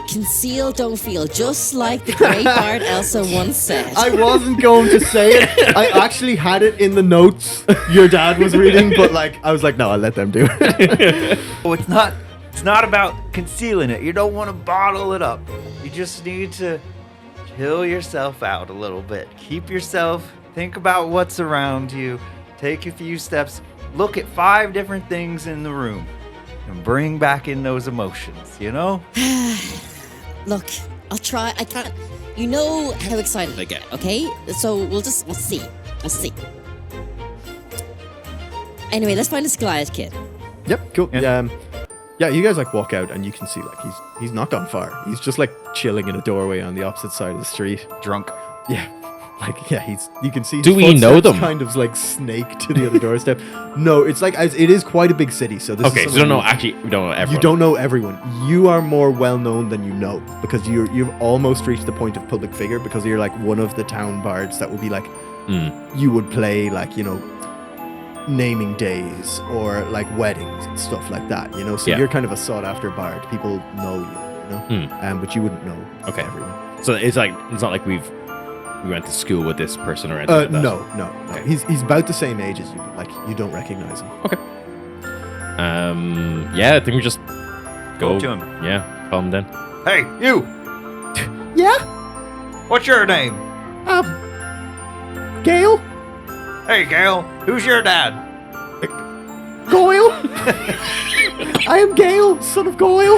Conceal, don't feel, just like the great bard Elsa once said. I wasn't going to say it. I actually had it in the notes your dad was reading, but, like, I was like, no, I'll let them do it. Oh, it's not about concealing it. You don't want to bottle it up. You just need to chill yourself out a little bit. Keep yourself, think about what's around you. Take a few steps. Look at 5 different things in the room and bring back in those emotions, you know? Look, I'll try. I can't. You know how excited I get, okay? So we'll see. Let's see. Anyway, let's find this Goliath kid. Yep, cool. Yeah. Yeah, you guys, like, walk out and you can see, like, he's not gone far. He's just, like, chilling in a doorway on the opposite side of the street. Drunk. Yeah. Like, yeah, you can see his Do we know footsteps them? kind of, like, snake to the other doorstep. No, it's like, it is quite a big city, so this Okay, is so we don't know everyone. You don't know everyone. You are more well known than you know, because you've almost reached the point of public figure, because you're, like, one of the town bards that would be, like, you would play, like, you know, naming days or like weddings and stuff like that, you know. So Yeah. you're kind of a sought after bard. People know you, but you wouldn't know Okay. everyone. So it's not like we went to school with this person or anything like that. No. Okay. He's about the same age as you, but like you don't recognize him. Yeah, I think we just go to him. Yeah, calm him down. Hey, you! Yeah, What's your name? Gale, Hey, Gale. Who's your dad? Goyle. I am Gale, son of Goyle.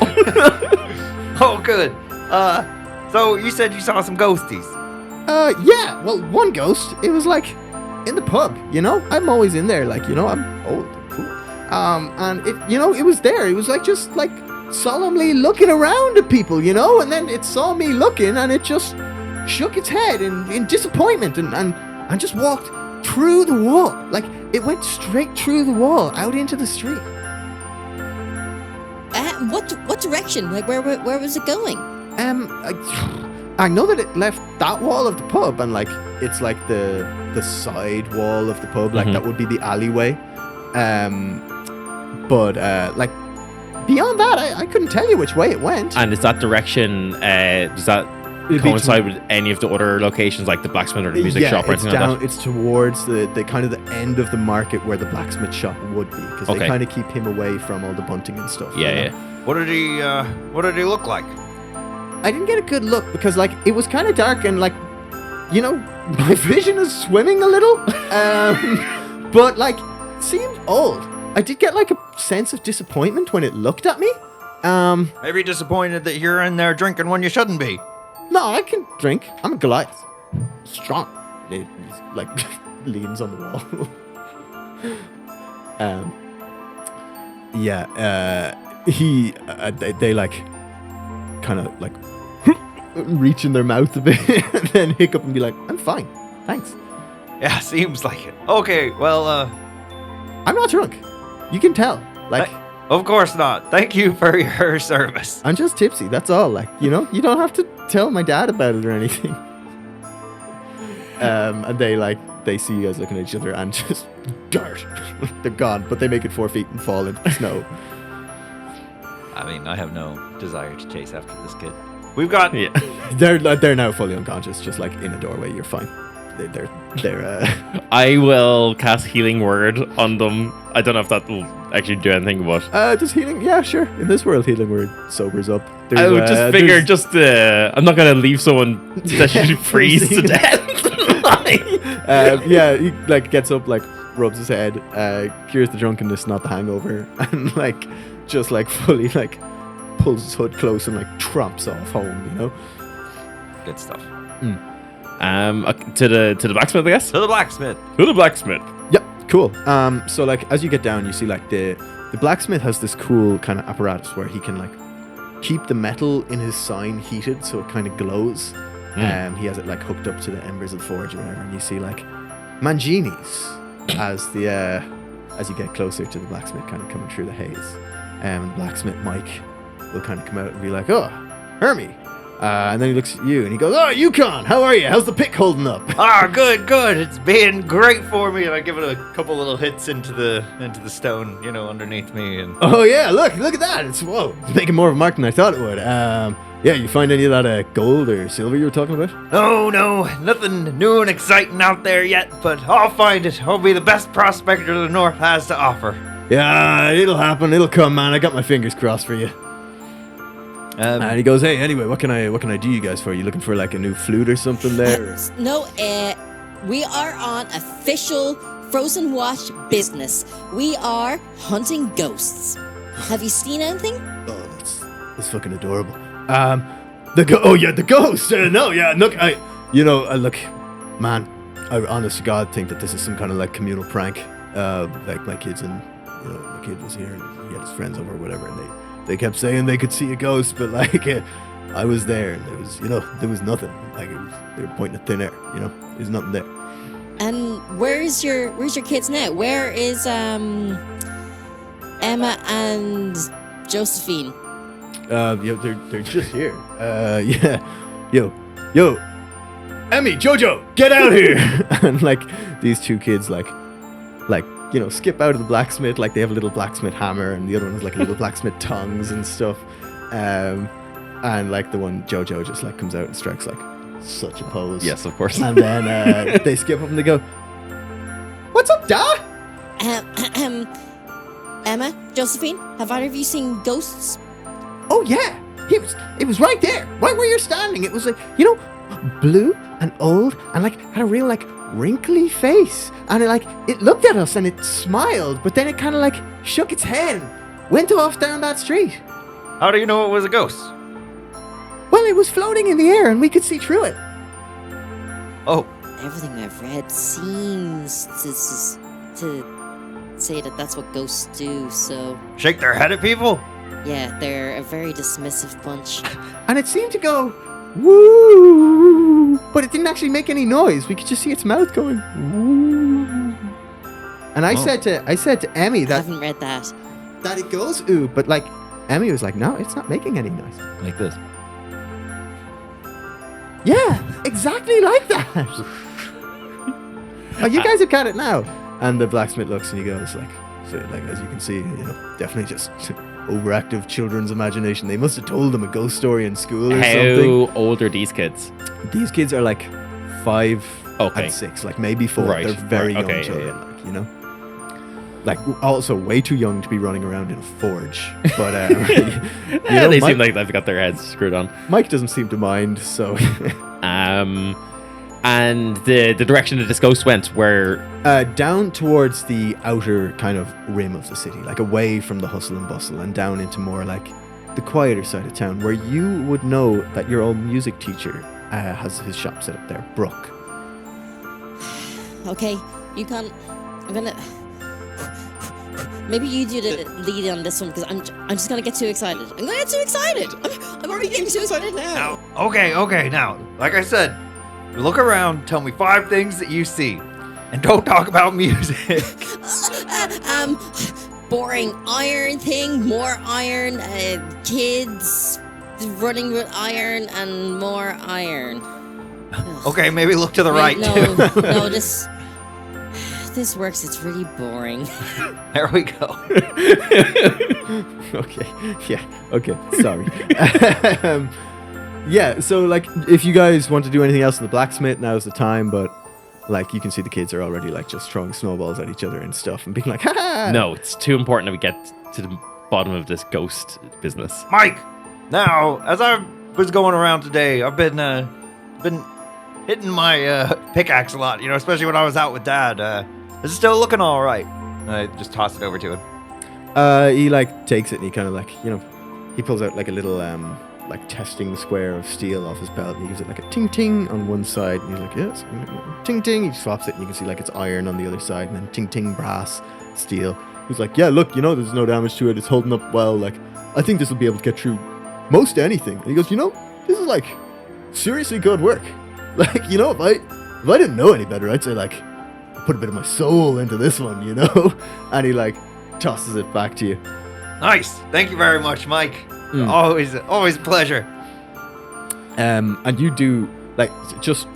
Oh, good. So you said you saw some ghosties. Yeah. Well, one ghost. It was like in the pub. You know, I'm always in there. Like, you know, I'm old, cool. And it, you know, it was there. It was like just like solemnly looking around at people, you know, and then it saw me looking, and it just shook its head in disappointment, and just walked through the wall. Like it went straight through the wall out into the street. What direction? Like where was it going? I know that it left that wall of the pub, and like it's like the side wall of the pub, like that would be the alleyway. But like beyond that, I couldn't tell you which way it went. And is that direction? Does that coincide with any of the other locations, like the blacksmith or the music shop or it's anything down. like that? It's towards the kind of the end of the market where the blacksmith shop would be, because Okay. they kind of keep him away from all the bunting and stuff. you know? Yeah. What did he look like? I didn't get a good look because like it was kind of dark, and like, you know, my vision is swimming a little. But like seemed old. I did get like a sense of disappointment when it looked at me. Maybe disappointed that you're in there drinking when you shouldn't be. No, I can drink. I'm a Goliath. Strong. He's like leans on the wall. They like kind of like reach in their mouth a bit and then hiccup and be like, I'm fine, thanks. Yeah, seems like it. Okay, well, I'm not drunk. You can tell. Like, of course not. Thank you for your service. I'm just tipsy, that's all. Like, you know, you don't have to tell my dad about it or anything. And they see you guys looking at each other and just dart. They're gone, but they make it 4 feet and fall into the snow. I mean, I have no desire to chase after this kid. We've got... Yeah. They're now fully unconscious, just like in a doorway. You're fine. They're I will cast Healing Word on them. I don't know if that will actually do anything, but does healing? Yeah, sure. In this world, healing word sobers up. I would just figure I'm not gonna leave someone essentially freeze to death. yeah, he like gets up, like rubs his head, cures the drunkenness, not the hangover, and like just like fully like pulls his hood close and like tromps off home. You know. Good stuff. To the blacksmith, I guess. To the blacksmith. To the blacksmith. Yep, cool. So like as you get down, you see like the blacksmith has this cool kind of apparatus where he can like keep the metal in his sign heated so it kind of glows. He has it like hooked up to the embers of the forge or whatever, and you see like Manginis as you get closer to the blacksmith, kind of coming through the haze. And blacksmith Mike will kind of come out and be like, "Oh, Hermie." And then he looks at you and he goes, "Oh, Yukon, how are you? How's the pick holding up?" Ah, good. It's been great for me. And I give it a couple little hits into the stone, you know, underneath me. And Oh yeah, look at that. It's making more of a mark than I thought it would. Yeah, you find any of that gold or silver you were talking about? oh no, nothing new and exciting out there yet, but I'll find it. I'll be the best prospector the North has to offer. Yeah, it'll happen. It'll come, man. I got my fingers crossed for you. And he goes, "Hey, anyway, what can I do you guys for? You looking for like a new flute or something there?" No, we are on official Frozen Watch business. We are hunting ghosts. Have you seen anything? Oh, that's fucking adorable. The ghost. No, yeah, look, look, man, I honest to God think that this is some kind of like communal prank. Like my kids and my kid was here and he had his friends over or whatever, and they kept saying they could see a ghost, but like I was there and there was nothing. Like they were pointing at thin air. There's nothing there. And where's your kids now? Where is Emma and Josephine? They're just here. Yeah, yo, Emmy, Jojo, get out here! And like these two kids like skip out of the blacksmith. Like they have a little blacksmith hammer, and the other one has like a little blacksmith tongs and stuff. And like the one Jojo just like comes out and strikes like such a pose. Yes, of course. And then they skip up and they go, "What's up, Da?" Emma, Josephine, have either of you seen ghosts? "Oh yeah, it was right there, right where you're standing. It was like, blue and old and like had a real like wrinkly face, and it looked at us and it smiled, but then it kind of like shook its head and went off down that street. How do you know it was a ghost? Well, it was floating in the air and we could see through it." Oh, Everything I've read seems to say that that's what ghosts do, so shake their head at people? yeah, they're a very dismissive bunch. And it seemed to go woo, but it didn't actually make any noise. We could just see its mouth going woo. And I said to Emmy I that haven't read that. it goes ooh, but like Emmy was like, "No, it's not making any noise." Like this. Yeah, exactly like that. Oh, you guys have got it now. And the blacksmith looks and he goes like, "So like as you can see, definitely just overactive children's imagination. They must have told them a ghost story in school or something." How old are these kids? These kids are like 5 Okay. and 6, like maybe 4. Right, They're very right, young okay, children, yeah. like also way too young to be running around in a forge. But Yeah, they Mike, seem like they've got their heads screwed on. Mike doesn't seem to mind, so And the direction that this ghost went, where down towards the outer kind of rim of the city, like away from the hustle and bustle, and down into more like the quieter side of town, where you would know that your old music teacher has his shop set up there, Brooke. Okay, you can. I'm gonna. Maybe you do the lead on this one because I'm just gonna get too excited. I'm gonna get too excited. I'm already getting too excited now. Okay, now, like I said, look around, tell me 5 things that you see, and don't talk about music. Boring iron thing, more iron, kids running with iron and more iron. Okay, maybe look to the right, no, too. no, this works. It's really boring. There we go. Okay, yeah, okay, sorry. Yeah, so like if you guys want to do anything else in the blacksmith, now's the time, but like you can see the kids are already like just throwing snowballs at each other and stuff and being like, "Ha ha!" no, it's too important that we get to the bottom of this ghost business. Mike, now, as I was going around today, I've been hitting my pickaxe a lot, especially when I was out with Dad. Is it still looking all right? I just tossed it over to him. He like takes it and he kind of like, he pulls out like a little like testing square of steel off his belt and he gives it like a ting ting on one side and he's like, "Yes, ting ting." He swaps it and you can see like it's iron on the other side and then ting ting brass, steel. He's like, "Yeah, look, there's no damage to it. It's holding up well. Like, I think this will be able to get through most anything." And he goes, "This is like seriously good work. Like, if I didn't know any better, I'd say like I put a bit of my soul into this one, And he like tosses it back to you. Nice. Thank you very much, Mike. Always a pleasure. And you do like just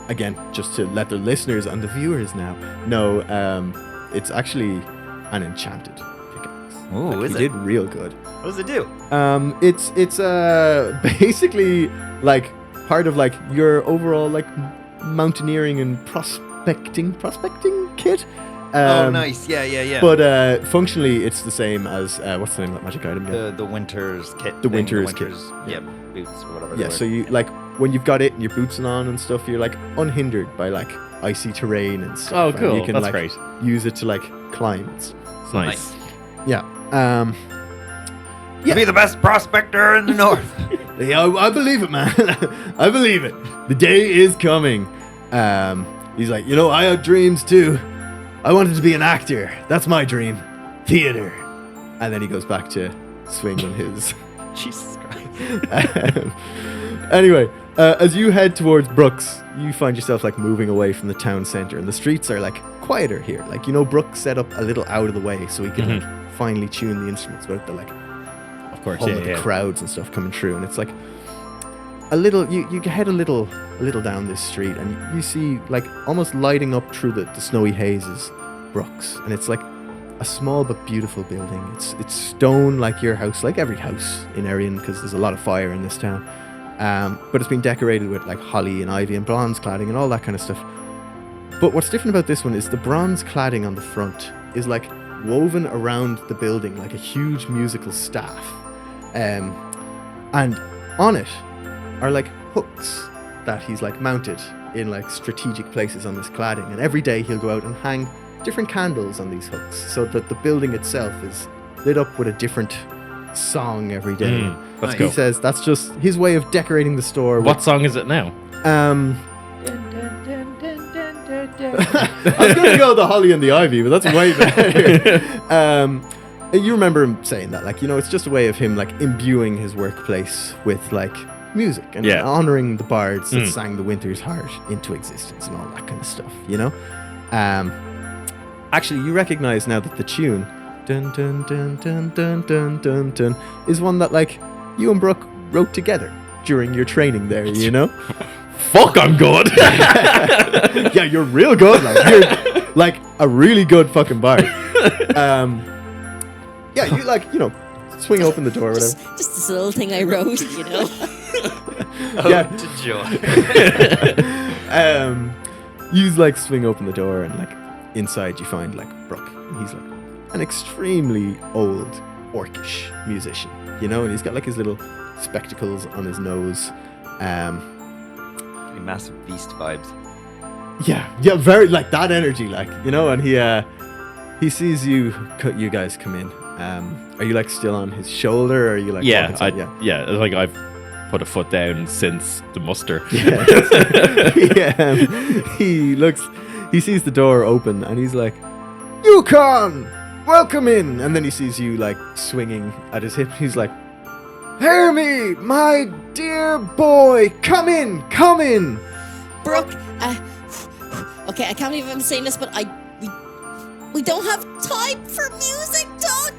to let the listeners and the viewers now know, it's actually an enchanted pickaxe. Ooh, like, is he it? did real good. What does it do? It's basically like part of like your overall like mountaineering and prospecting kit. Oh, nice. Yeah. But functionally, it's the same as what's the name of that magic item? The Winters kit. The thing, Winters kit. Yeah, boots or whatever. Yeah, so you like when you've got it and your boots on and stuff, you're like unhindered by like icy terrain and stuff. Oh, and cool. you can That's like great. use it to like climb and stuff. It's nice. Yeah. To be the best prospector in the north. Yeah, I believe it, man. I believe it. The day is coming. He's like, I had dreams too. I wanted to be an actor. That's my dream. Theater. And then he goes back to swinging his. Jesus Christ. Anyway, as you head towards Brooks, you find yourself like moving away from the town center, and the streets are like quieter here. Like Brooks set up a little out of the way so he can like finely tune the instruments without the like, Of course, all of the crowds and stuff coming through. And it's like a little. You head a little down this street, and you see like almost lighting up through the snowy hazes, Brooks, and it's like a small but beautiful building. It's stone like your house, like every house in Erian, because there's a lot of fire in this town. But it's been decorated with like holly and ivy and bronze cladding and all that kind of stuff. But what's different about this one is the bronze cladding on the front is like woven around the building like a huge musical staff. And on it are like hooks that he's like mounted in like strategic places on this cladding. And every day he'll go out and hang different candles on these hooks so that the building itself is lit up with a different song every day. Let's He go. says that's just his way of decorating the store. What song is it now? I was going to go the holly and the ivy, but that's way better. You remember him saying that, like, you know, it's just a way of him like imbuing his workplace with like music and Yeah. honoring the bards that sang the Winters Hearth into existence and all that kind of stuff, you know. Actually, you recognize now that the tune dun dun dun dun dun dun dun dun is one that like you and Brooke wrote together during your training there, you know. Fuck, I'm good. Yeah, you're real good. Like, you're like a really good fucking bard. Yeah, you like, you know, swing open the door or whatever. Just this little thing I wrote, you know. Yeah. To joy. You like swing open the door and like inside you find like Brooke. And he's like an extremely old orcish musician, you know, and he's got like his little spectacles on his nose. Massive beast vibes. Yeah, very like that energy, like, you know, and he sees you guys come in. Are you like still on his shoulder, or are you like yeah, walking like I've put a foot down since the muster. He sees the door open and he's like, Yukon, welcome in. And then he sees you like swinging at his hip. He's like, Hermey, my dear boy, come in. Brooke, okay, I can't believe I'm saying this, but we don't have time for music talk.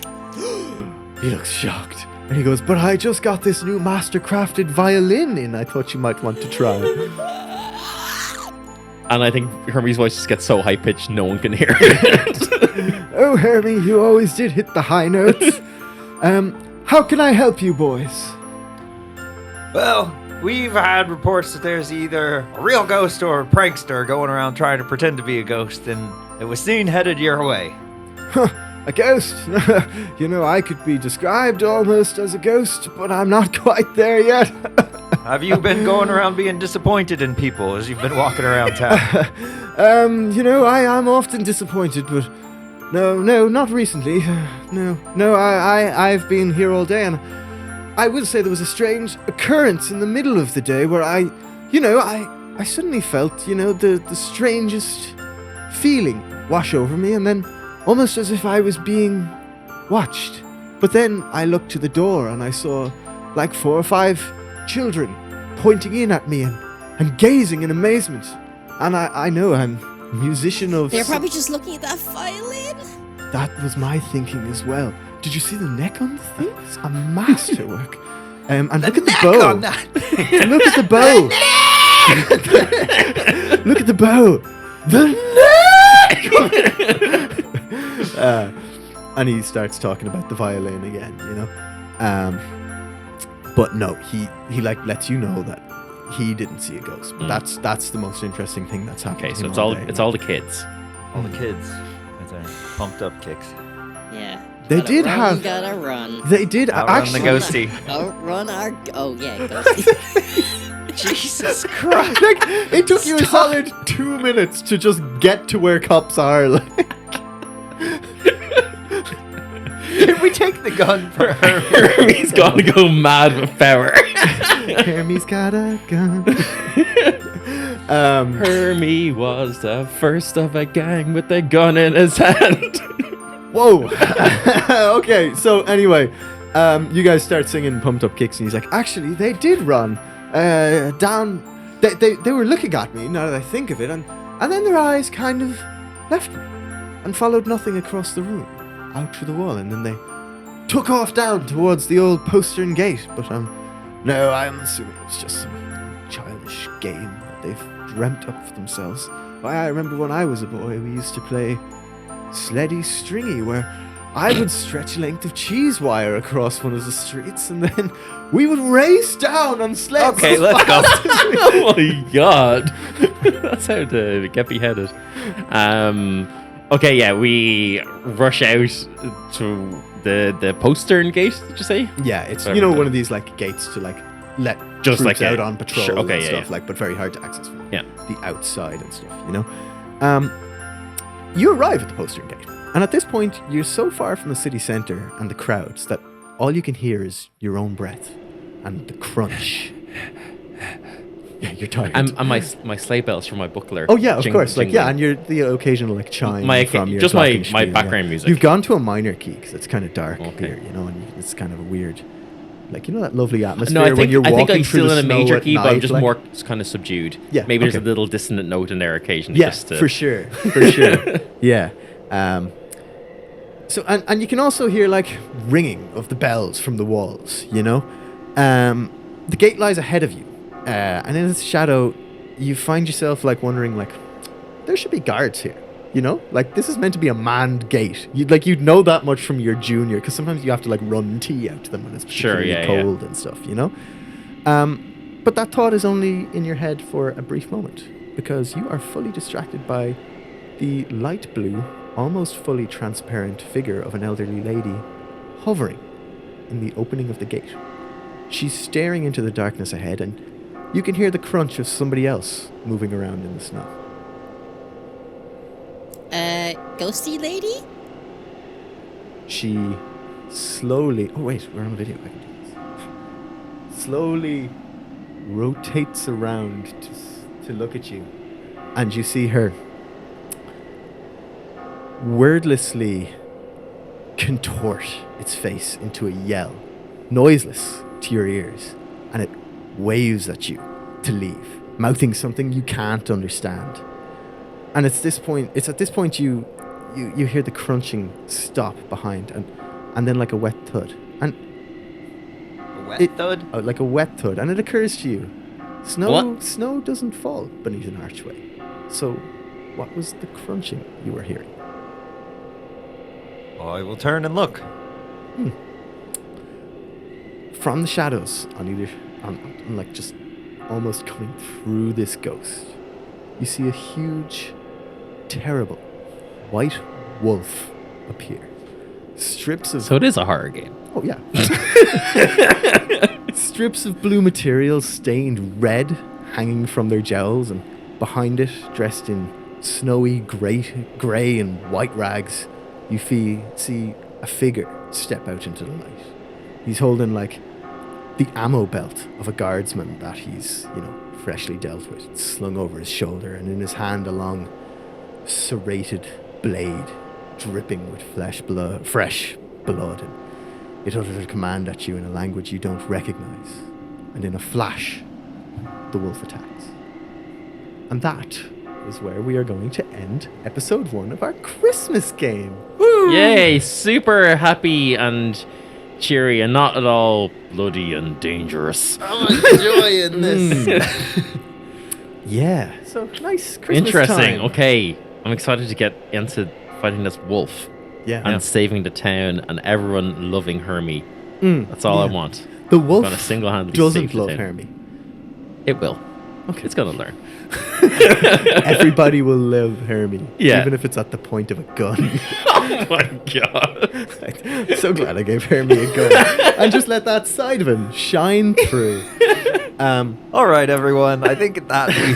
He looks shocked and he goes, but I just got this new master crafted violin in. I thought you might want to try. And I think Hermie's voice just gets so high pitched no one can hear it. Oh, Hermey, you always did hit the high notes. How can I help you boys? Well, we've had reports that there's either a real ghost or a prankster going around trying to pretend to be a ghost, and it was seen headed your way. A ghost? You know, I could be described almost as a ghost, but I'm not quite there yet. Have you been going around being disappointed in people as you've been walking around town? You know, I am often disappointed, but no, not recently. No, I've been here all day, and I will say there was a strange occurrence in the middle of the day where I suddenly felt, you know, the strangest feeling wash over me, and then almost as if I was being watched. But then I looked to the door and I saw like 4 or 5 children pointing in at me and gazing in amazement. And I know I'm a musician of... They're probably just looking at that violin. That was my thinking as well. Did you see the neck on the thing? It's a masterwork. And look at the bow. Look at the bow. Look at the bow. The neck! And he starts talking about the violin again, you know. But no, he like lets you know that he didn't see a ghost. But that's the most interesting thing that's happened. Okay, to so him it's all day. all the kids. All the kids with their pumped up kicks. Yeah. They Gotta did run, have- Gotta run. They did Outrun actually. the ghosty. Outrun our... Oh, yeah, ghosty. Jesus Christ. Like, it took you a solid 2 minutes to just get to where cops are. Like, Did we take the gun for her? Hermie's gonna go mad with power. Hermie's got a gun. Hermie was the first of a gang with a gun in his hand. Whoa. Okay, so anyway, you guys start singing Pumped Up Kicks, and he's like, actually, they did run down. They were looking at me, now that I think of it, and then their eyes kind of left me and followed nothing across the room, out through the wall, and then they took off down towards the old postern gate. But no, I'm assuming it was just some childish game that they've dreamt up for themselves. Why, I remember when I was a boy, we used to play sleddy stringy where I would stretch a length of cheese wire across one of the streets and then we would race down on sleds. Okay, let's go. Oh my god. That's how to get beheaded. Okay, yeah, we rush out to the postern gate, did you say? Yeah, it's Whatever one of these like gates to like let Just troops like out a- on patrol sure, okay, and yeah, stuff yeah. like, but very hard to access from Yeah. the outside and stuff. You arrive at the postern gate, and at this point, you're so far from the city center and the crowds that all you can hear is your own breath and the crunch. Yeah, you're tired. And my sleigh bells from my buckler. Oh yeah, of course. Like jingling. and you're the occasional like chime from your just my glockenspiel, yeah. background music. You've gone to a minor key because it's kind of dark Okay. here, and it's kind of a weird, like that lovely atmosphere No, I when think you're I walking think I'm through still the in a snow major at key, but night, I'm just like- more kind of subdued. Yeah, Maybe there's a okay. little dissonant note in there occasionally. Yeah, just to, for sure, for sure. Yeah. So and you can also hear like ringing of the bells from the walls. The gate lies ahead of you, and in its shadow, you find yourself like wondering like, there should be guards here. Like this is meant to be a manned gate. You'd know that much from your junior, because sometimes you have to like run tea out to them when it's Sure, particularly yeah, cold and stuff. But that thought is only in your head for a brief moment, because you are fully distracted by the light blue, almost fully transparent figure of an elderly lady hovering in the opening of the gate. She's staring into the darkness ahead, and you can hear the crunch of somebody else moving around in the snow. Ghosty lady? She slowly... Oh, wait, we're on video. I can do this. Slowly rotates around to look at you. And you see her wordlessly contort its face into a yell, noiseless to your ears, and it waves at you to leave, mouthing something you can't understand. And it's at this point you hear the crunching stop behind, and then like a wet thud, and Thud? like a wet thud, and it occurs to you, What? snow doesn't fall beneath an archway. So, what was the crunching you were hearing? I will turn and look. From the shadows on like just almost coming through this ghost, you see a huge, terrible white wolf appear. Strips of So it is a horror game. Oh, yeah. Strips of blue material stained red hanging from their jowls, and behind it, dressed in snowy grey and white rags, you see a figure step out into the light. He's holding like the ammo belt of a guardsman that he's, freshly dealt with. It's slung over his shoulder, and in his hand a long serrated blade dripping with fresh blood. And it utters a command at you in a language you don't recognize. And in a flash, the wolf attacks. And that is where we are going to end episode 1 of our Christmas game. Yay! Super happy and cheery, and not at all bloody and dangerous. I'm enjoying this. Yeah. So nice Christmas Interesting. time. Okay, I'm excited to get into fighting this wolf Yeah. and saving the town and everyone loving Hermie. That's all I yeah. want. The wolf Gonna single-handedly doesn't save the love town. Hermie. It will. Okay. It's gonna learn. Everybody will love Hermie. Yeah. Even if it's at the point of a gun. Oh my god. I'm so glad I gave Hermie a gun. And just let that side of him shine through. All right, everyone. I think that we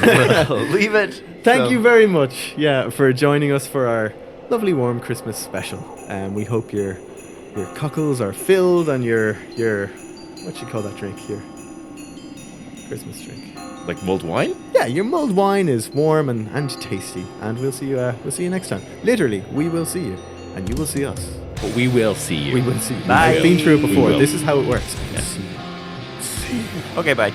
will leave it. Thank So- you very much, for joining us for our lovely warm Christmas special. We hope your cockles are filled and your what you call that drink here? Christmas drink. Like mulled wine? Yeah, your mulled wine is warm and tasty, and we'll see you next time. Literally, we will see you, and you will see us. But we will see you. We will see you. Bye. I've been through it We before. will. This is how it works. Yeah. See you. Okay, bye.